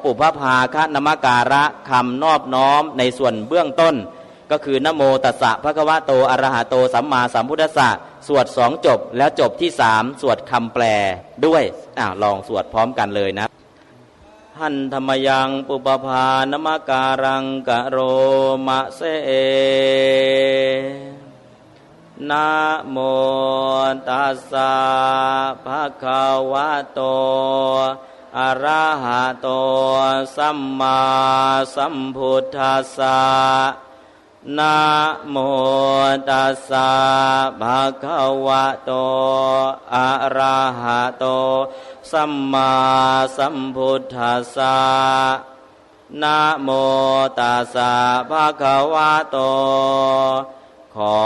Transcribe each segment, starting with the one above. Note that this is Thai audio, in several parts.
ปุพพาคะนมการะคำนอบน้อมในส่วนเบื้องต้นก็คือนะโมตัสสะภะคะวะโตอะระหะโตสัมมาสัมพุทธัสสะสวด2จบแล้วจบที่3สวดคำแปลด้วยลองสวดพร้อมกันเลยนะหันธรรมยังปุปภานมการังกะโรมะเสนะโมตัสสะภะคะวะโตอะระหะโตสัมมาสัมพุทธัสสะนะโมตัสสะภะคะวะโตอะระหะโตสัมมาสัมพุทธัสสะนะโมตัสสะภะคะวะโตขอ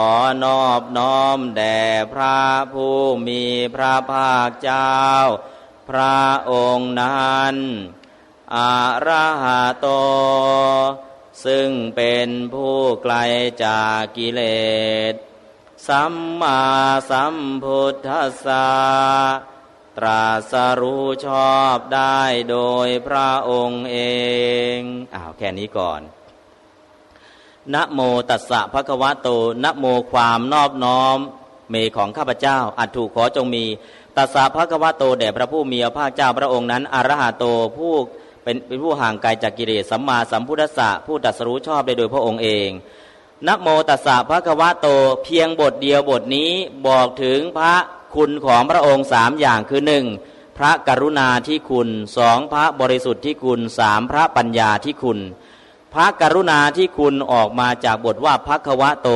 นอบน้อมแด่พระผู้มีพระภาคเจ้าพระองค์นั้นอะระหะโตซึ่งเป็นผู้ไกลจากกิเลสสัมมาสัมพุทธัสสะตรัสรู้ชอบได้โดยพระองค์เองแค่นี้ก่อนนะโมตัสสะภะคะวะโตนะโมความนอบน้อมเมของข้าพเจ้าอัตถุขอจงมีตัสสะภะคะวะโตแด่พระผู้มีพระภาคเจ้าพระองค์นั้นอะระหะโตผู้เป็นผู้ห่างไกลจากกิเลสสัมมาสัมพุทธัสสะผู้ตรัสรู้ชอบได้โดยพระองค์เองนะโมตัสสะภะคะวะโตเพียงบทเดียวบทนี้บอกถึงพระคุณของพระองค์3อย่างคือ1พระกรุณาธิคุณ2พระบริสุทธิ์ที่คุณ3พระปัญญาที่คุณพระกรุณาที่คุณออกมาจากบทว่าภคะวะโต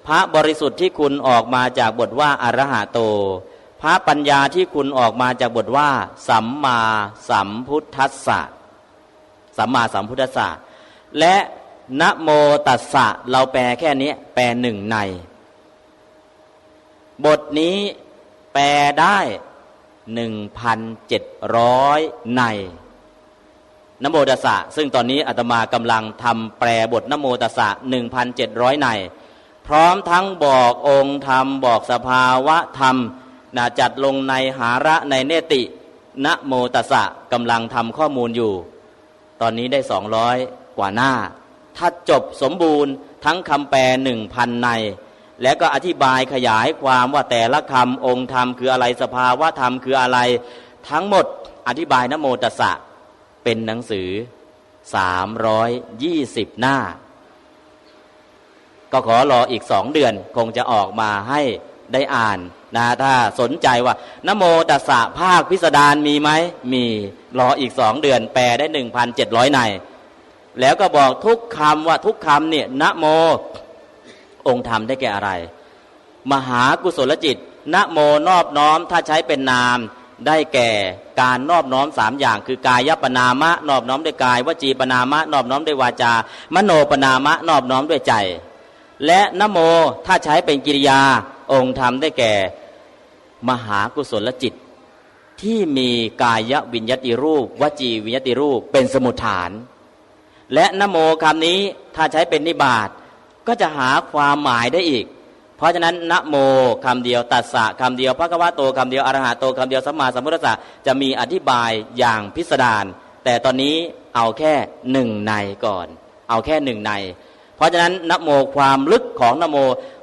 พระบริสุทธิ์ที่คุณออกมาจากบทว่าอะระหะโตพระปัญญาที่คุณออกมาจากบทว่าสัมมาสัมพุทธัสสะสัมมาสัมพุทธัสสะและนะโมตัสสะเราแปลแค่นี้แปล1ในบทนี้แปลได้ 1,700 ในนะโมตัสสะซึ่งตอนนี้อาตมากำลังทำแปลบทนะโมตัสสะ 1,700 ในพร้อมทั้งบอกองค์ธรรมบอกสภาวะธรรมจัดลงในหาระในเนตินะโมตัสสะกำลังทำข้อมูลอยู่ตอนนี้ได้200 กว่าหน้าถ้าจบสมบูรณ์ทั้งคำแปล 1,000 ในแล้วก็อธิบายขยายความว่าแต่ละคำองค์ธรรมคืออะไรสภาวะธรรมคืออะไรทั้งหมดอธิบายนะโมตัสสะเป็นหนังสือ320 หน้าก็ขอรออีก2 เดือนคงจะออกมาให้ได้อ่านถ้าสนใจว่านะโมตัสสะภาคพิสดารมีไหมมีรออีก2 เดือนแปลได้ 1,700 ในแล้วก็บอกทุกคำว่าทุกคำเนี่ยนะโมองค์ธรรมได้แก่อะไรมหากุศลจิตนะโมนอบน้อมถ้าใช้เป็นนามได้แก่การนอบน้อม3อย่างคือกายปนามะนอบน้อมด้วยกายวจีปนามะนอบน้อมด้วยวาจามโนปนามะนอบน้อมด้วยใจและนะโมถ้าใช้เป็นกิริยาองค์ธรรมได้แก่มหากุศลจิตที่มีกายวิญญัติรูปวจีวิญญัติรูปเป็นสมุฏฐานและนะโมคำนี้ถ้าใช้เป็นนิบาตก็จะหาความหมายได้อีกเพราะฉะนั้นนะโมคำเดียวตัสสะคำเดียวภะคะวะโตคำเดียวอะระหะโตคำเดียวสัมมาสัมพุทธัสสะจะมีอธิบายอย่างพิสดารแต่ตอนนี้เอาแค่1 ในก่อนเอาแค่1 ในเพราะฉะนั้นนะโมความลึกของนะโม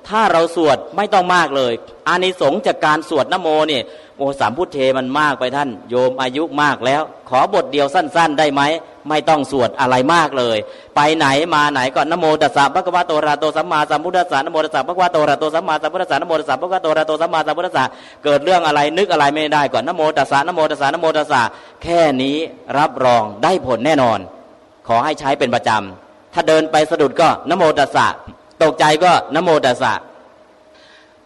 ถ้าเราสวดไม่ต้องมากเลยอานิสงส์จากการสวดนะโมเนี่ยโมสามพุทเทมันมากไปท่านโยมอายุมากแล้วขอบทเดียวสั้นๆได้ไหมไม่ต้องสวดอะไรมากเลยไปไหนมาไหนก็นะโมตัสสะภะคะวะโตอะระหะโตสัมมาสัมพุทธัสสะนะโมตัสสะภะคะวะโตอะระหะโตสัมมาสัมพุทธัสสะนะโมตัสสะภะคะวะโตอะระหะโตสัมมาสัมพุทธัสสะเกิดเรื่องอะไรนึกอะไรไม่ได้ก่อนนะโมตัสสะนะโมตัสสะนะโมตัสสะแค่นี้รับรองได้ผลแน่นอนขอให้ใช้เป็นประจำถ้าเดินไปสะดุดก็นะโมตัสสะตกใจก็นะโมตัสสะ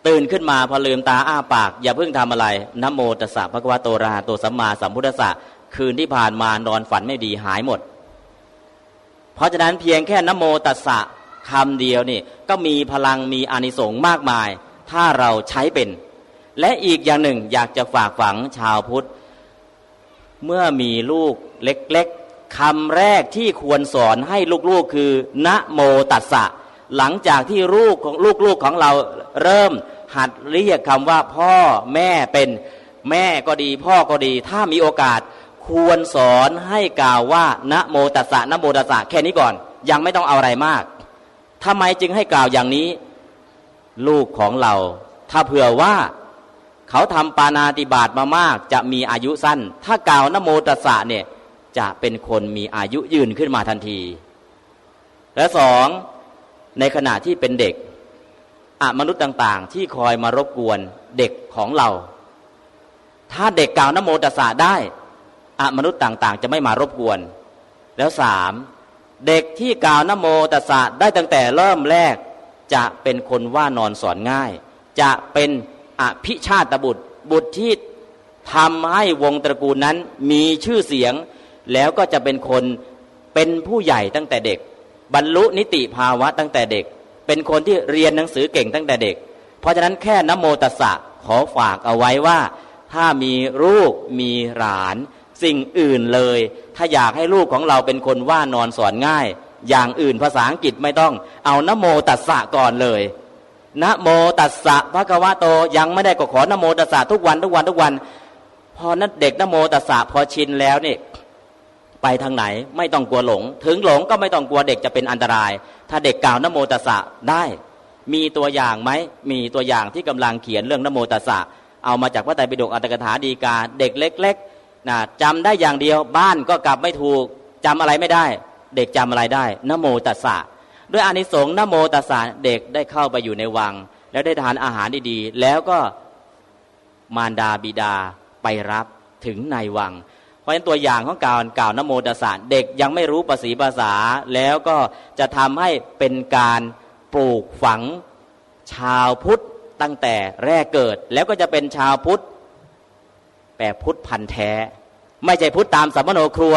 ตื่นขึ้นมาพอลืมตาอ้าปากอย่าเพิ่งทำอะไรนะโมตัสสะภะคะวะโตอะระหะโตสัมมาสัมพุทธัสสะคืนที่ผ่านมานอนฝันไม่ดีหายหมดเพราะฉะนั้นเพียงแค่นะโมตัสสะคำเดียวนี่ก็มีพลังมีอานิสงส์มากมายถ้าเราใช้เป็นและอีกอย่างหนึ่งอยากจะฝากฝังชาวพุทธเมื่อมีลูกเล็กๆคำแรกที่ควรสอนให้ลูกๆคือนะโมตัสสะหลังจากที่ลูกของเราเริ่มหัดเรียกคำว่าพ่อแม่เป็นแม่ก็ดีพ่อก็ดีถ้ามีโอกาสค ควรสอนให้กล่าวว่านะโมตัสสะนะโมตัสสะแค่นี้ก่อนยังไม่ต้องเอาอะไรมากทำไมจึงให้กล่าวอย่างนี้ลูกของเราถ้าเผื่อว่าเขาทำปาณาติบาตมามากจะมีอายุสั้นถ้ากล่าวนะโมตัสสะเนี่ยจะเป็นคนมีอายุยืนขึ้นมาทันทีและสองในขณะที่เป็นเด็กมนุษย์ต่างๆที่คอยมารบกวนเด็กของเราถ้าเด็กกล่าวนะโมตัสสะได้มนุษย์ต่างๆจะไม่มารบกวนแล้วสามเด็กที่กล่าวนะโมตัสสะได้ตั้งแต่เริ่มแรกจะเป็นคนว่านอนสอนง่ายจะเป็นอภิชาตบุตรบุตรที่ทำให้วงตระกูลนั้นมีชื่อเสียงแล้วก็จะเป็นคนเป็นผู้ใหญ่ตั้งแต่เด็กบรรลุนิติภาวะตั้งแต่เด็กเป็นคนที่เรียนหนังสือเก่งตั้งแต่เด็กเพราะฉะนั้นแค่นะโมตัสสะขอฝากเอาไว้ว่าถ้ามีลูกมีหลานสิ่งอื่นเลยถ้าอยากให้ลูกของเราเป็นคนว่านอนสอนง่ายอย่างอื่นภาษาอังกฤษไม่ต้องเอานะโมตัสสะก่อนเลยนะโมตัสสะภะคะวะโตยังไม่ได้ก็ขอนะโมตัสสะทุกวันพอนั้นเด็กนะโมตัสสะพอชินแล้วนี่ไปทางไหนไม่ต้องกลัวหลงถึงหลงก็ไม่ต้องกลัวเด็กจะเป็นอันตรายถ้าเด็กกล่าวนะโมตัสสะได้มีตัวอย่างไหมมีตัวอย่างที่กำลังเขียนเรื่องนะโมตัสสะเอามาจากพระไตรปิฎกอัตถกถาฎีกาเด็กเล็กๆนะจำได้อย่างเดียวบ้านก็กลับไม่ถูกจำอะไรไม่ได้เด็กจำอะไรได้นะโมตัสสะด้วยอานิสงส์นะโมตัสสะเด็กได้เข้าไปอยู่ในวังแล้วได้ทานอาหารดีๆแล้วก็มารดาบิดาไปรับถึงในวังเพราะฉะนั้นตัวอย่างของการกล่าวนะโมตัสสะเด็กยังไม่รู้ภาษีภาษาแล้วก็จะทำให้เป็นการปลูกฝังชาวพุทธตั้งแต่แรกเกิดแล้วก็จะเป็นชาวพุทธแบบพุทธพันธุ์แท้ไม่ใช่พุทธตามสัมมโนครัว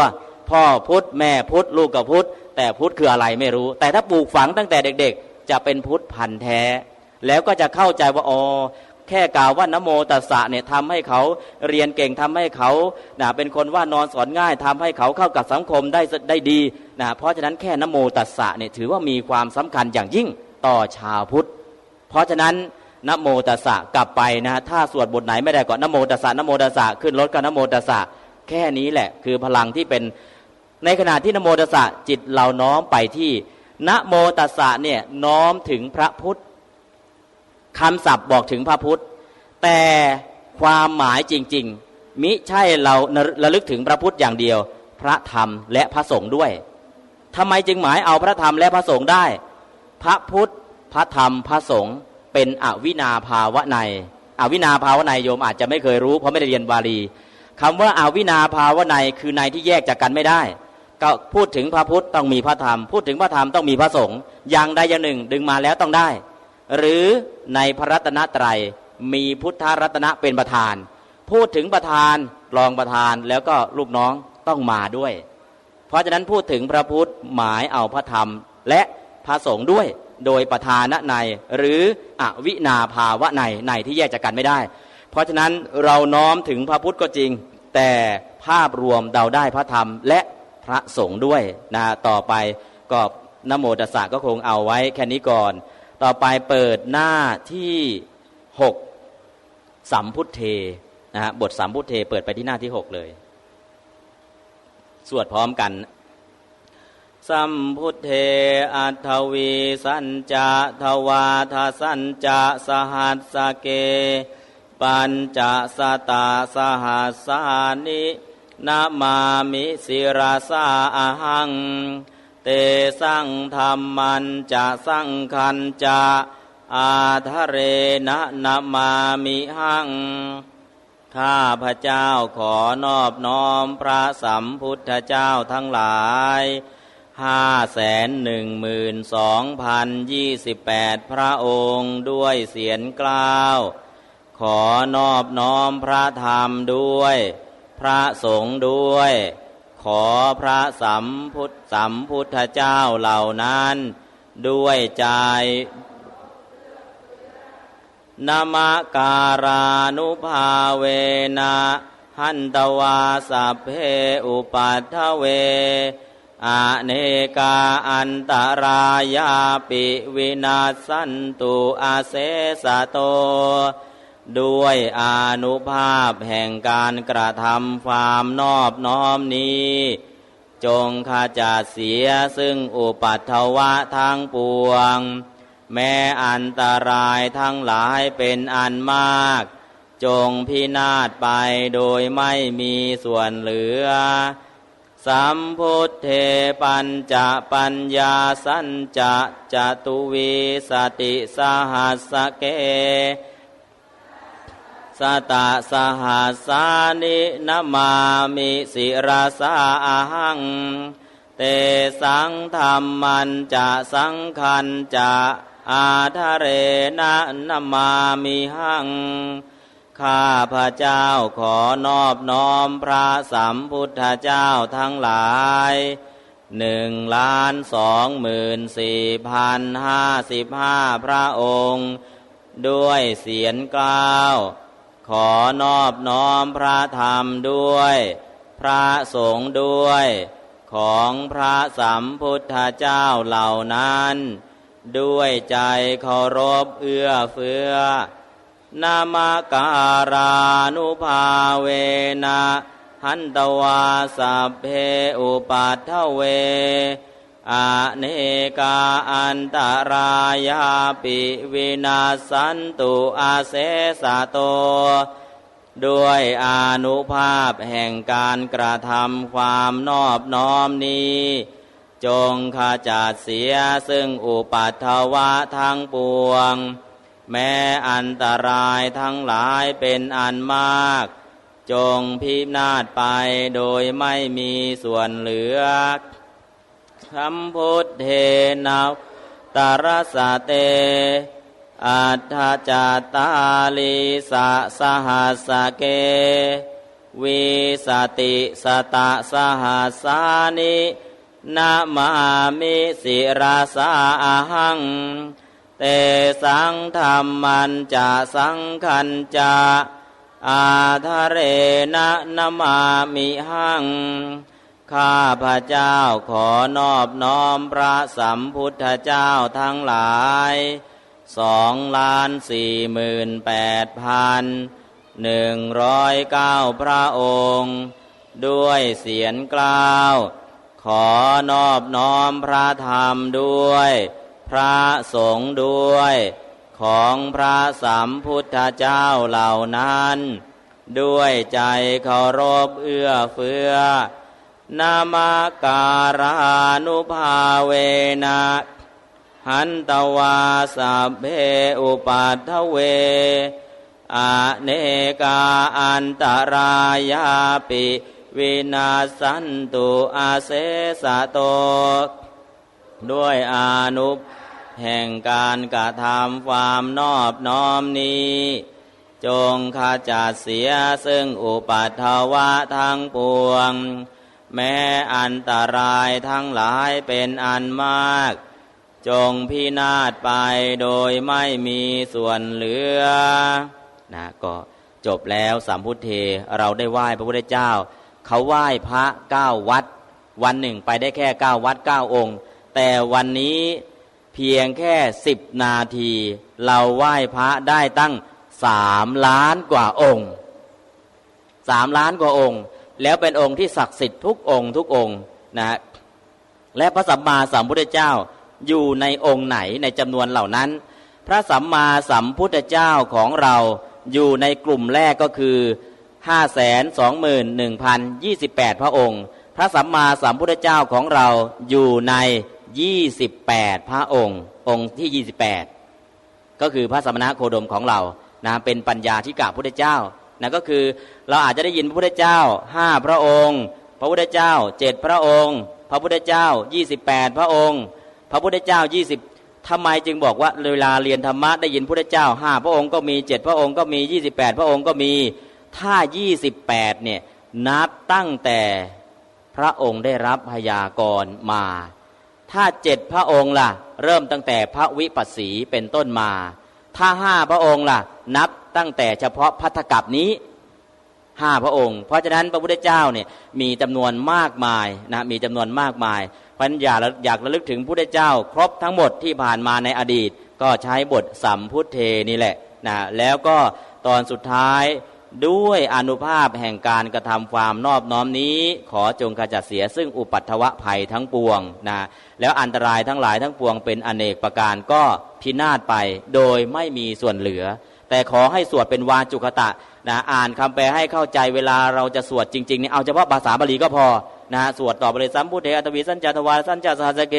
พ่อพุทธแม่พุทธลูกกับพุทธแต่พุทธคืออะไรไม่รู้แต่ถ้าปลูกฝังตั้งแต่เด็กๆจะเป็นพุทธพันธุ์แท้แล้วก็จะเข้าใจว่าอ๋อแค่กล่าวว่านะโมตัสสะเนี่ยทำให้เขาเรียนเก่งทำให้เขาเป็นคนว่านอนสอนง่ายทำให้เขาเข้ากับสังคมได้ดีเพราะฉะนั้นแค่นะโมตัสสะเนี่ยถือว่ามีความสำคัญอย่างยิ่งต่อชาวพุทธเพราะฉะนั้นนะโมตัสสะกลับไปถ้าสวดบทไหนไม่ได้ก็นะโมตัสสะนะโมตัสสะขึ้นรถก็นะโมตัสสะแค่นี้แหละคือพลังที่เป็นในขณะที่นะโมตัสสะจิตเราน้อมไปที่นะโมตัสสะเนี่ยน้อมถึงพระพุทธคำศัพท์บอกถึงพระพุทธแต่ความหมายจริงๆมิใช่เราระลึกถึงพระพุทธอย่างเดียวพระธรรมและพระสงฆ์ด้วยทำไมจึงหมายเอาพระธรรมและพระสงฆ์ได้พระพุทธพระธรรมพระสงฆ์เป็นอวินาภาวะในอวินาภาวะในโยมอาจจะไม่เคยรู้เพราะไม่ได้เรียนบาลีคำว่าอวินาภาวะในคือในที่แยกจากกันไม่ได้ก็พูดถึงพระพุทธต้องมีพระธรรมพูดถึงพระธรรมต้องมีพระสงฆ์อย่างใดอย่างหนึ่งดึงมาแล้วต้องได้หรือในพระรัตนตรัยมีพุทธรัตนะเป็นประธานพูดถึงประธานรองประธานแล้วก็ลูกน้องต้องมาด้วยเพราะฉะนั้นพูดถึงพระพุทธหมายเอาพระธรรมและพระสงฆ์ด้วยโดยประธานะในหรืออวินาภาวะในที่แยกจากกันไม่ได้เพราะฉะนั้นเราน้อมถึงพระพุทธก็จริงแต่ภาพรวมเดาได้พระธรรมและพระสงฆ์ด้วยต่อไปก็นะโมตัสสะก็คงเอาไว้แค่นี้ก่อนต่อไปเปิดหน้าที่6สัมพุทเทบทสัมพุทเทเปิดไปที่หน้าที่6เลยสวดพร้อมกันสัมพุทเทอัทวีสัญจะทวาทสัญจะสหัสสเกปัญจสตาสหัสสานินะมามิสิราสาอะหังเตสังธัมมันจะสังคันจะอาทะเรนะนะมามิหังข้าพระเจ้าขอนอบน้อมพระสัมพุทธเจ้าทั้งหลาย512,028 พระองค์ด้วยเสียงกล่าวขอนอบน้อมพระธรรมด้วยพระสงฆ์ด้วยขอพระสัมพุทธเจ้าเหล่านั้นด้วยใจนะมะการานุภาเวนะหันตวาสัพเพอุปัฏฐเวอเนกาอันตรายาปิวินาสันตุอาเสสะโต ด้วยอานุภาพแห่งการกระทำความนอบน้อมนี้จงขจัดเสียซึ่งอุปัฏฐวะทั้งปวงแม้อันตรายทั้งหลายเป็นอันมากจงพินาศไปโดยไม่มีส่วนเหลือสัมพุทเทปัญจปัญญาสัญจะจตุวิสติสหัสสเกสตะสหัสสานินะมามิสิราสาอาหังเตสังธรรมันจะสังขันจะอาทะเรนะนะมามิหังข้าพระเจ้าขอนอบน้อมพระสัมพุทธเจ้าทั้งหลาย1,24,055 พระองค์ด้วยเสียงกล่าวขอนอบน้อมพระธรรมด้วยพระสงฆ์ด้วยของพระสัมพุทธเจ้าเหล่านั้นด้วยใจเคารพเอื้อเฟื้อนามาการานุภาเวนะหันตวาสัพเพอุปัฏฐเวอเนกาอันตรายาปิวินาสันตุอาเสสะโตด้วยอานุภาพแห่งการกระทำความนอบน้อมนี้จงขจัดเสียซึ่งอุปัฏฐวะทั้งปวงแม้อันตรายทั้งหลายเป็นอันมากจงพินาศไปโดยไม่มีส่วนเหลือสัมพุทเทนะตรัสเตอัฏฐจัตตาลิสะสหัสสเกวิสติสตะสหัสสานินะมามิสิราสาอาหังเตสังธรรมันจะสังขันจะอาทะเรนะนะมามิหังข้าพระเจ้าขอนอบน้อมพระสัมพุทธเจ้าทั้งหลาย2,48,109 พระองค์ด้วยเสียงกล่าวขอนอบน้อมพระธรรมด้วยพระสงฆ์ด้วยของพระสัมพุทธเจ้าเหล่านั้นด้วยใจเคารพเอื้อเฟื้อนามาการานุภาเวนะหันตวาสัพเพอุปัฏฐเวอเนกาอันตรายาปิวินาสันตุอาเสสะโตด้วยอานุภาพแห่งการกระทำความนอบน้อมนี้จงขจัดเสียซึ่งอุปัฏฐวะทั้งปวงแม้อันตรายทั้งหลายเป็นอันมากจงพินาศไปโดยไม่มีส่วนเหลือนะก็จบแล้วสัมพุทเทเราได้ไหว้พระพุทธเจ้าเขาไหว้พระ9วัดวันหนึ่งไปได้แค่9วัด9องค์แต่วันนี้เพียงแค่10นาทีเราไหว้พระได้ตั้ง3 ล้านกว่าองค์3 ล้านกว่าองค์แล้วเป็นองค์ที่ศักดิ์สิทธิ์ทุกองค์ทุกองค์นะและพระสัมมาสัมพุทธเจ้าอยู่ในองค์ไหนในจำนวนเหล่านั้นพระสัมมาสัมพุทธเจ้าของเราอยู่ในกลุ่มแรกก็คือ 521,028 พระองค์พระสัมมาสัมพุทธเจ้าของเราอยู่ใน28พระองค์องค์ที่28ก็คือพระสมณโคดมของเรานะเป็นปัญญาธิกะพุทธเจ้านะก็คือเราอาจจะได้ยินพระพุทธเจ้า5พระองค์พระพุทธเจ้า7พระองค์พระพุทธเจ้า28พระองค์พระพุทธเจ้า20ทำไมจึงบอกว่าเวลาเรียนธรรมะได้ยินพระพุทธเจ้า5พระองค์ก็มี7พระองค์ก็มี28พระองค์ก็มีถ้า28เนี่ยนับตั้งแต่พระองค์ได้รับพยากรณ์มาถ้า7พระองค์ล่ะเริ่มตั้งแต่พระวิปัสสีเป็นต้นมาถ้า5พระองค์ล่ะนับตั้งแต่เฉพาะภัตตกัปนี้5พระองค์เพราะฉะนั้นพระพุทธเจ้าเนี่ยมีจำนวนมากมายนะมีจำนวนมากมายเพราะฉะนั้นอยากระลึกถึงพระพุทธเจ้าครบทั้งหมดที่ผ่านมาในอดีตก็ใช้บทสัมพุทเทนี่แหละนะแล้วก็ ตอนสุดท้ายด้วยอานุภาพแห่งการกระทำความนอบน้อมนี้ขอจงขจัดเสียซึ่งอุปัฏฐวภัยทั้งปวงนะแล้วอันตรายทั้งหลายทั้งปวงเป็นอเนกประการก็พินาศไปโดยไม่มีส่วนเหลือแต่ขอให้สวดเป็นวาจุคตะนะอ่านคำแปลให้เข้าใจเวลาเราจะสวดจริงๆนี่เอาเฉพาะภาษาบาลีก็พอนะสวดต่อไปเลยสัมพุทเทอัตวีสัญจทวารสัญจสหัสเก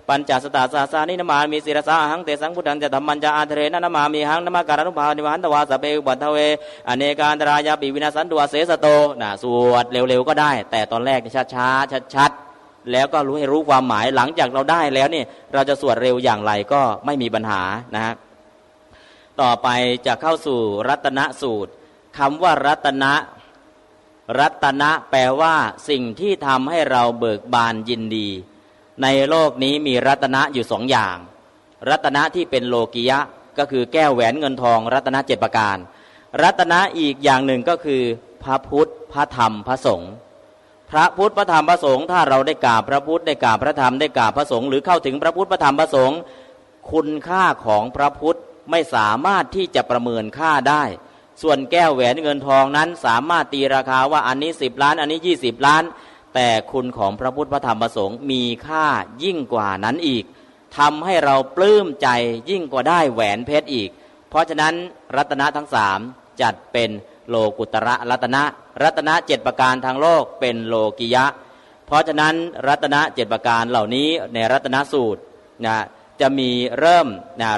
ปัญจสตาสาสานินามามีศิรสาหังเตสังพุทธังจะธรรมัญจะอาเทเรนะนามามีหังนามาการุภานิวันตวาสเปอุปัฏฐเวอเนกาอันตรายาปิวินาสันตุเสสโตนะสวดเร็วๆก็ได้แต่ตอนแรกช้าๆชัดๆแล้วก็รู้ให้รู้ความหมายหลังจากเราได้แล้วนี่เราจะสวดเร็วอย่างไรก็ไม่มีปัญหานะต่อไปจะเข้าสู่รัตนสูตรคำว่ารัตนะแปลว่าสิ่งที่ทำให้เราเบิกบานยินดีในโลกนี้มีรัตนะอยู่สองอย่างรัตนะที่เป็นโลกิยะก็คือแก้วแหวนเงินทองรัตนะ7ประการรัตนะอีกอย่างหนึ่งก็คือพระพุทธพระธรรมพระสงฆ์พระพุทธพระธรรมพระสงฆ์ถ้าเราได้กราบพระพุทธได้กราบพระธรรมได้กราบพระสงฆ์หรือเข้าถึงพระพุทธพระธรรมพระสงฆ์คุณค่าของพระพุทธไม่สามารถที่จะประเมินค่าได้ส่วนแก้วแหวนเงินทองนั้นสามารถตีราคาว่าอันนี้10 ล้านอันนี้20 ล้านแต่คุณของพระพุทธพระธรรมพระสงฆ์มีค่ายิ่งกว่านั้นอีกทำให้เราปลื้มใจยิ่งกว่าได้แหวนเพชรอีกเพราะฉะนั้นรัตนะทั้ง3จัดเป็นโลกุตระรัตนะรัตนะ7ประการทางโลกเป็นโลกิยะเพราะฉะนั้นรัตนะ7ประการเหล่านี้ในรัตนสูตรนะจะมีเริ่ม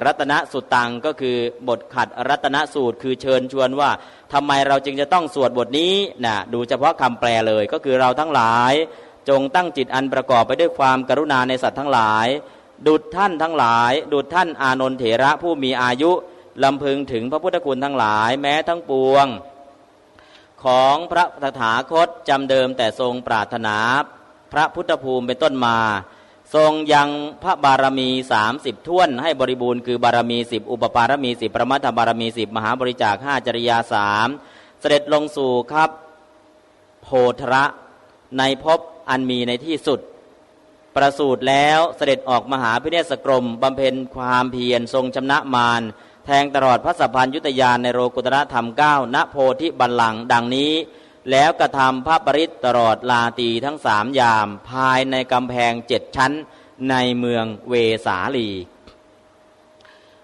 รัตนสุตตังก็คือบทขัดรัตนสูตรคือเชิญชวนว่าทำไมเราจึงจะต้องสวดบทนี้ดูเฉพาะคำแปลเลยก็คือเราทั้งหลายจงตั้งจิตอันประกอบไปด้วยความกรุณาในสัตว์ทั้งหลายดุจท่านทั้งหลายดุจท่านอานนท์เถระผู้มีอายุลำพึงถึงพระพุทธคุณทั้งหลายแม้ทั้งปวงของพระตถาคตจำเดิมแต่ทรงปรารถนาพระพุทธภูมิเป็นต้นมาทรงยังพระบารมี30ถ้วนให้บริบูรณ์คือบารมี10อุปปารมี10ประมัตถบารมี10มหาบริจาค5จริยา3เสด็จลงสู่ครับโพธระในภพอันมีในที่สุดประสูติแล้วเสด็จออกมหาพิเนศกรมบำเพ็ญความเพียรทรงชำนะมารแทงตลอดพระสัพพัญญุตญาณในโลกุตระธรรม9ณโพธิบัลลังก์ดังนี้แล้วกระทำพระปริตตลอดลาตรีทั้ง3ยามภายในกำแพง7ชั้นในเมืองเวสาลี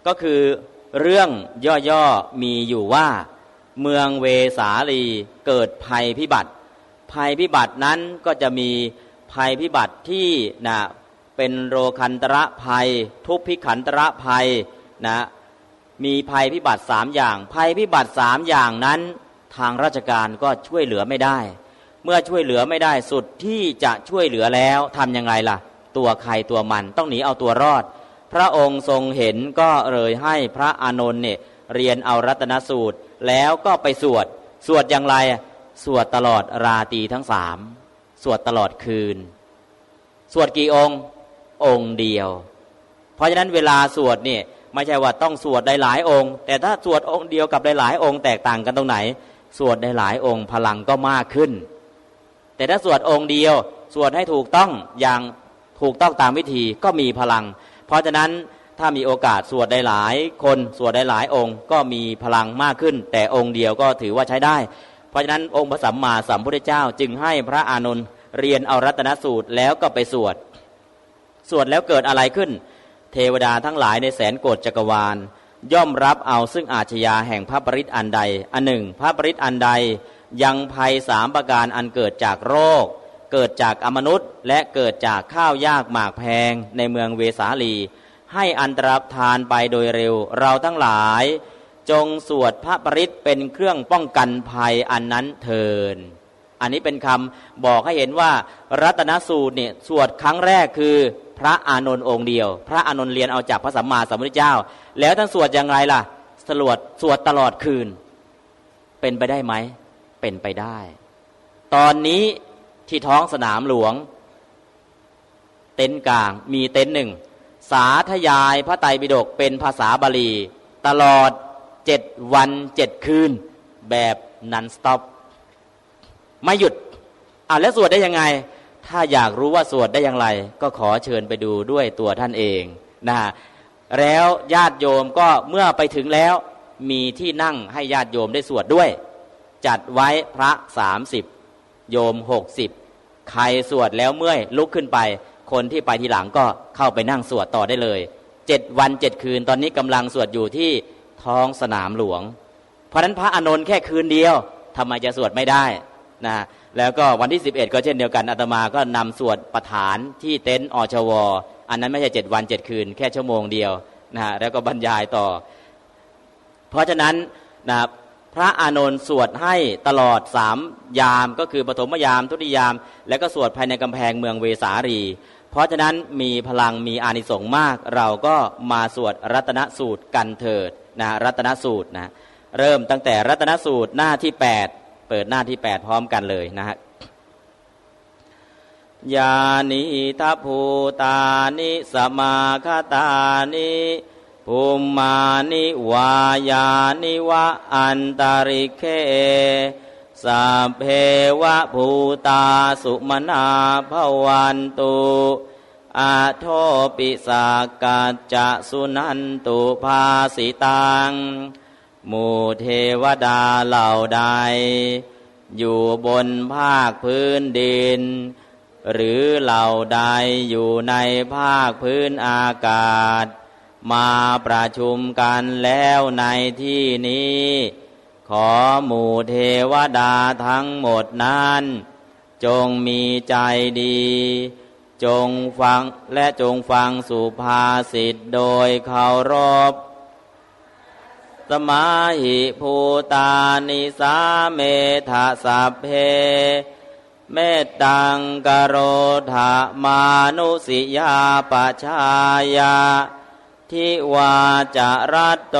ก็คือเรื่องย่อๆมีอยู่ว่าเมืองเวสาลีเกิดภัยพิบัตินั้นก็จะมีภัยพิบัติที่เป็นโรคันตระภัยทุพพิขันตระภัยมีภัยพิบัติ3อย่างภัยพิบัติ3อย่างนั้นทางราชการก็ช่วยเหลือไม่ได้เมื่อช่วยเหลือไม่ได้สุดที่จะช่วยเหลือแล้วทำยังไงล่ะตัวใครตัวมันต้องหนีเอาตัวรอดพระองค์ทรงเห็นก็เลยให้พระอานนท์เนี่ยเรียนเอารัตนสูตรแล้วก็ไปสวดอย่างไรสวดตลอดราตรีทั้ง3สวดตลอดคืนสวดกี่องค์เดียวเพราะฉะนั้นเวลาสวดเนี่ยไม่ใช่ว่าต้องสวดได้หลายองค์แต่ถ้าสวดองค์เดียวกับหลายองค์แตกต่างกันตรงไหนสวดได้หลายองค์พลังก็มากขึ้นแต่ถ้าสวดองค์เดียวสวดให้ถูกต้องอย่างถูกต้องตามวิธีก็มีพลังเพราะฉะนั้นถ้ามีโอกาสสวดได้หลายคนสวดได้หลายองค์ก็มีพลังมากขึ้นแต่องค์เดียวก็ถือว่าใช้ได้เพราะฉะนั้นองค์พระสัมมาสัมพุทธเจ้าจึงให้พระอานนท์เรียนเอารัตนสูตรแล้วก็ไปสวดแล้วเกิดอะไรขึ้นเทวดาทั้งหลายในแสนโกฏจักรวาลย่อมรับเอาซึ่งอาชญาแห่งพระปริตอันใดอันหนึ่งพระปริตอันใดยังภัย3ประการอันเกิดจากโรคเกิดจากอมนุษย์และเกิดจากข้าวยากหมากแพงในเมืองเวสาลีให้อันตรธานไปโดยเร็วเราทั้งหลายจงสวดพระปริตเป็นเครื่องป้องกันภัยอันนั้นเถิดอันนี้เป็นคำบอกให้เห็นว่ารัตนสูตรเนี่ยสวดครั้งแรกคือพระอานนท์องค์เดียวพระอานนท์เรียนเอาจากพระสัมมาสัมพุทธเจ้าแล้วท่านสวดอย่างไรล่ะสวดตลอดคืนเป็นไปได้ไหมเป็นไปได้ตอนนี้ที่ท้องสนามหลวงเต็นท์กลางมีเต็นท์หนึ่งสาธยายพระไตรปิฎกเป็นภาษาบาลีตลอด7 วัน 7 คืนแบบนันสต็อปไม่หยุดแล้วสวดได้ยังไงถ้าอยากรู้ว่าสวดได้อย่างไรก็ขอเชิญไปดูด้วยตัวท่านเองแล้วญาติโยมก็เมื่อไปถึงแล้ว มีที่นั่งให้ญาติโยมได้สวดด้วยจัดไว้พระ30โยม60ใครสวดแล้วเมื่อยลุกขึ้นไปคนที่ไปทีหลังก็เข้าไปนั่งสวดต่อได้เลย7 วัน 7 คืนตอนนี้กำลังสวดอยู่ที่ท้องสนามหลวงเพราะนั้นพระอานนท์แค่คืนเดียวทำไมจะสวดไม่ได้นะแล้วก็วันที่11ก็เช่นเดียวกันอาตมาก็นำสวดประธานที่เต็นท์อชวอันนั้นไม่ใช่7 วัน 7 คืนแค่ชั่วโมงเดียวนะแล้วก็บรรยายต่อเพราะฉะนั้นนะพระอานนท์สวดให้ตลอด3ยามก็คือปฐมยามทุติยามแล้วก็สวดภายในกำแพงเมืองเวสาลีเพราะฉะนั้นมีพลังมีอานิสงส์มากเราก็มาสวดรัตนสูตรกันเถิดนะรัตนสูตรนะเริ่มตั้งแต่รัตนสูตรหน้าที่8เปิดหน้าที่8พร้อมกันเลยนะฮะยานิทัพภูตานิสมาคตานิภูมานิวายานิวะอันตริเคสัพเพวะภูตาสุมนาภวันตุอาโทปิสากัจจะสุนันตุภาสิตังหมู่เทวดาเหล่าใดอยู่บนภาคพื้นดินหรือเหล่าใดอยู่ในภาคพื้นอากาศมาประชุมกันแล้วในที่นี้ขอหมู่เทวดาทั้งหมดนั้นจงมีใจดีจงฟังและจงฟังสุภาษิตโดยเคารพสมาหิภูตานิสาเมธะสัพเพเมตตังกโรธามานุสิยาปชายาทิวาจะรัตโต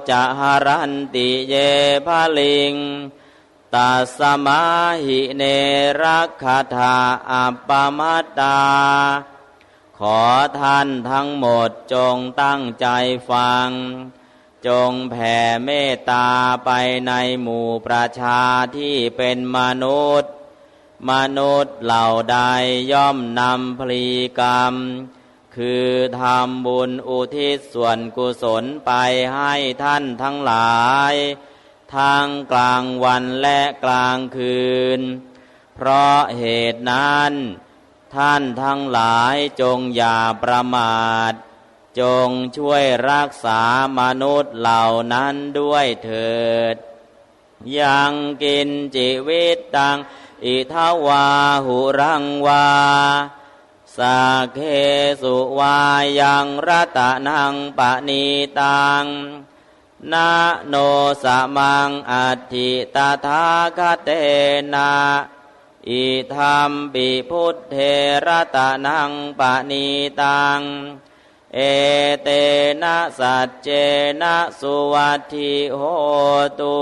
จะหรันติเยภลิงตัสสมาหิเนรักขทาอัปปมัตตาขอท่านทั้งหมดจงตั้งใจฟังจงแผ่เมตตาไปในหมู่ประชาที่เป็นมนุษย์เหล่าใดย่อมนำพลีกรรมคือทำบุญอุทิศส่วนกุศลไปให้ท่านทั้งหลายทั้งกลางวันและกลางคืนเพราะเหตุนั้นท่านทั้งหลายจงอย่าประมาทจงช่วยรักษามนุษย์เหล่านั้นด้วยเถิดยังกินจิวิตตังอิทวาหุรังวาสักเคสุวายังรัตนังปณิตังนะโนสมังอัตถิตถาคเตนะอิธัมปิพุทเทรัตนังปณิตังเอเตนะสัจเจนะสุวัตถิโหตุ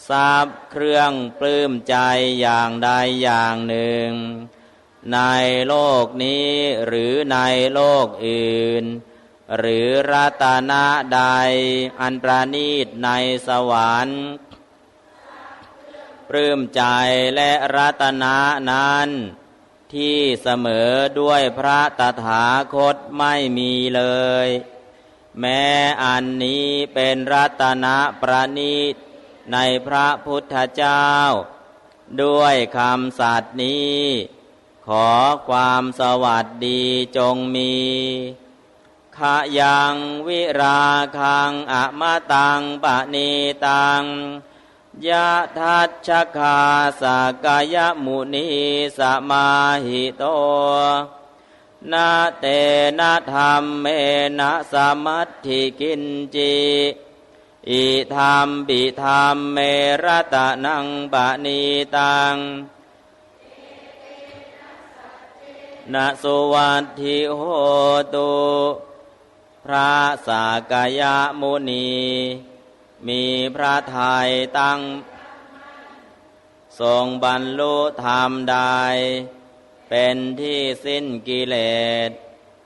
ทรัพย์เครื่องปลื้มใจอย่างใดอย่างหนึ่งในโลกนี้หรือในโลกอื่นหรือรัตนะใดอันประณีตในสวรรค์ปลื้มใจและรัตนะนั้นที่เสมอด้วยพระตถาคตไม่มีเลยแม้อันนี้เป็นรัตนะประณีตในพระพุทธเจ้าด้วยคำสัตย์นี้ขอความสวัสดีจงมีขยังวิราคังอมตังปณิตังยะทัชชคาสกายมุนีสมาหิโตนาเตนะธรรมเมนะสมัตถิกินจิอิธัมปิธัมเมรัตนังปณิตังนะสุวัตถิโหตุพระสากยมุนีมีพระทัยตั้งทรงบรรลุธรรมใดเป็นที่สิ้นกิเลส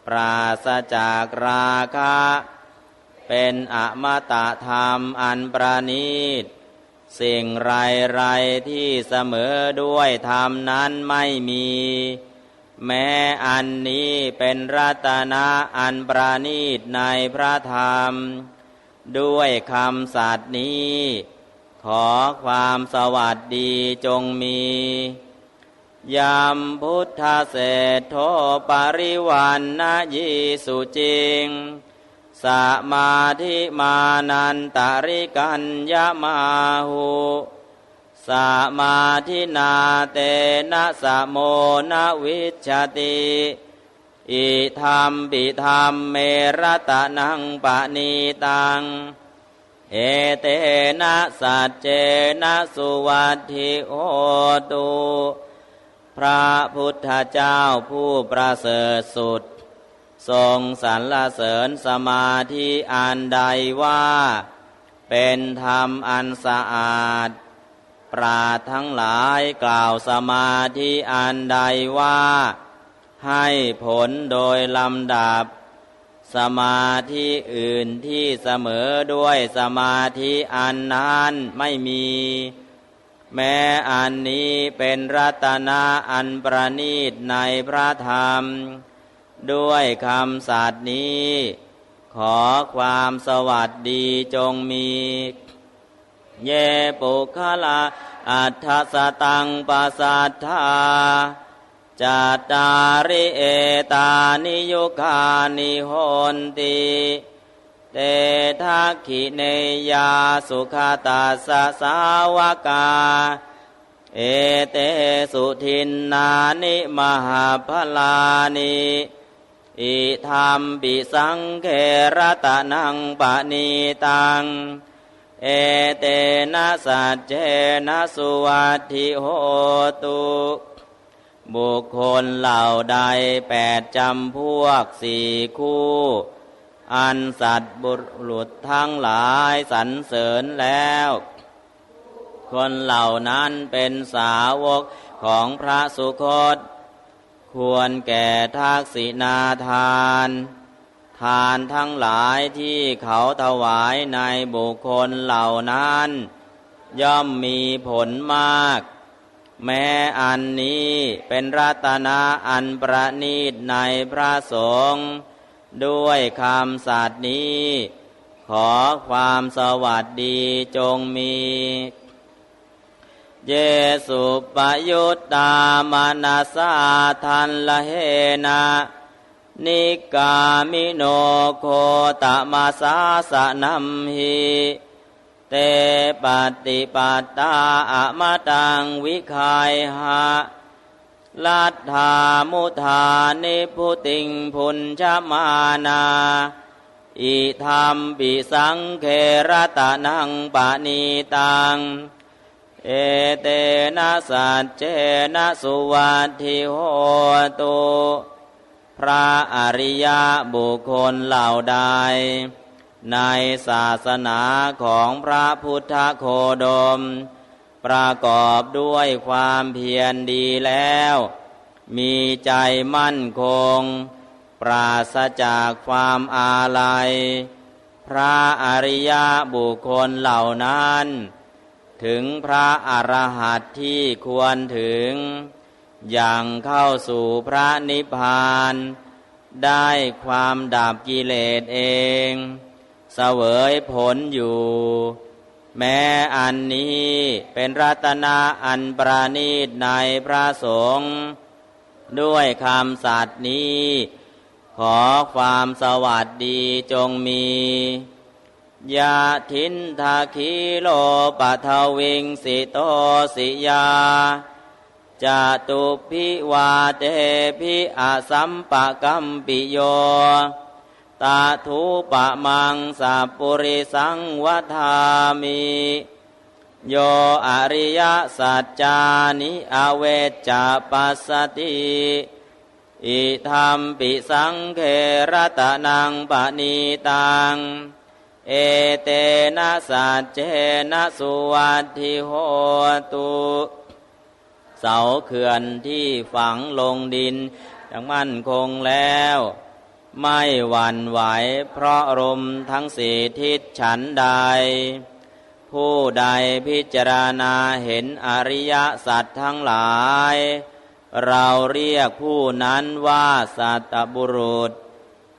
ปราศจากราคะเป็นอมตะธรรมอันประณีตสิ่งไรที่เสมอด้วยธรรมนั้นไม่มีแม้อันนี้เป็นรัตนะอันประณีตในพระธรรม ด้วยคำสัตย์นี้ขอความสวัสดีจงมียามพุทธเศรษโธปริวันนะยิสุจริงสมาธิมานันตริกัญญมาหุสมาธินาเตนะสะโมนะวิชชติอิธัมปิธัมเมรตนังปณีตังเอเตนะสัจเจนะสุวัตถิโหตุพระพุทธเจ้าผู้ประเสริฐสุดทรงสรรเสริญสมาธิอันใดว่าเป็นธรรมอันสะอาดปราชญ์ทั้งหลายกล่าวสมาธิอันใดว่าให้ผลโดยลำดับสมาธิอื่นที่เสมอด้วยสมาธิอันนั้นไม่มีแม้อันนี้เป็นรัตนะอันประณีตในพระธรรมด้วยคำสัตย์นี้ขอความสวัสดีจงมีเยปุคละอัฏฐสตังปัสสัทธาจัตตาริเอตานิยุคานิโหนติเตทักขิเนยาสุขตัสสะสาวกาเอเตสุทินนานิมหาภลานิอิธัมปิสังเขรตนังปณีตังเอเตนะสัจเจนะสุวัตถิโหตุบุคคลเหล่าใด8 จำพวก4 คู่อันสัตว์บุรุษทั้งหลายสรรเสริญแล้วคนเหล่านั้นเป็นสาวกของพระสุคตควรแก่ทักษิณาทานทานทั้งหลายที่เขาถวายในบุคคลเหล่านั้นย่อมมีผลมากแม้อันนี้เป็นรัตนะอันประณีตในพระสงฆ์ด้วยคำสัตย์นี้ขอความสวัสดีจงมีเยสุปยุตตามนัสสาทันละเหนะนิกามิโนโคตมัสสาสนัมหิเตปฏิปัตตาอมตังวิคายหะลัทธามุธานิพุติงพุญชมานาอิธัมปิสังเขรตนังปณีตังเอเตนะสัจเจนะสุวัตถิโหตุพระอริยบุคคลเหล่าใดในศาสนาของพระพุทธโคดมประกอบด้วยความเพียรดีแล้วมีใจมั่นคงปราศจากความอาลัยพระอริยบุคคลเหล่านั้นถึงพระอรหันต์ที่ควรถึงอย่างเข้าสู่พระนิพพานได้ความดับกิเลสเองเสวยผลอยู่แม้อันนี้เป็นรัตนะอันประณีตในพระสงฆ์ด้วยคำสัตย์นี้ขอความสวัสดีจงมียะทินทาคิโลปัทวิงสิโตสิยาจตุพิวาเตพิอสัมปะกัมปิโยตาทุปะมังสัพปุริสังวทามิโยอริยสัจจานิอเวจจะปัสสติอิธัมปิสังเขรตนังปณีตังเอเตนะสัจเจนะสุวัตถิโหตุเสาเขื่อนที่ฝังลงดินอย่างมั่นคงแล้วไม่หวั่นไหวเพราะลมทั้งสี่ทิศฉันใดผู้ใดพิจารณาเห็นอริยสัจทั้งหลายเราเรียกผู้นั้นว่าสัตตบุรุษ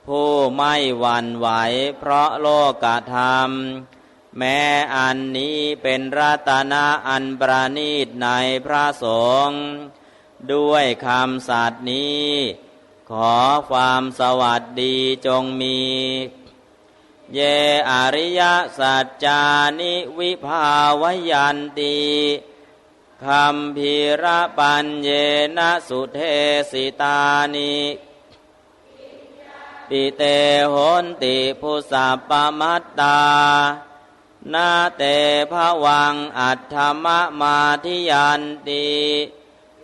ผู้ไม่หวั่นไหวเพราะโลกธรรมแม้อันนี้เป็นรัตนะอันประณีตในพระสงฆ์ด้วยคำสัตย์นี้ขอความสวัสดีจงมีเยอริยสัจจานิวิภาวยันติคัมภีระปัญเยนะสุเทสิตานิปิเตโหนติพุสัพปมัตตานาเตภวังอัตถมะมาธิยันติ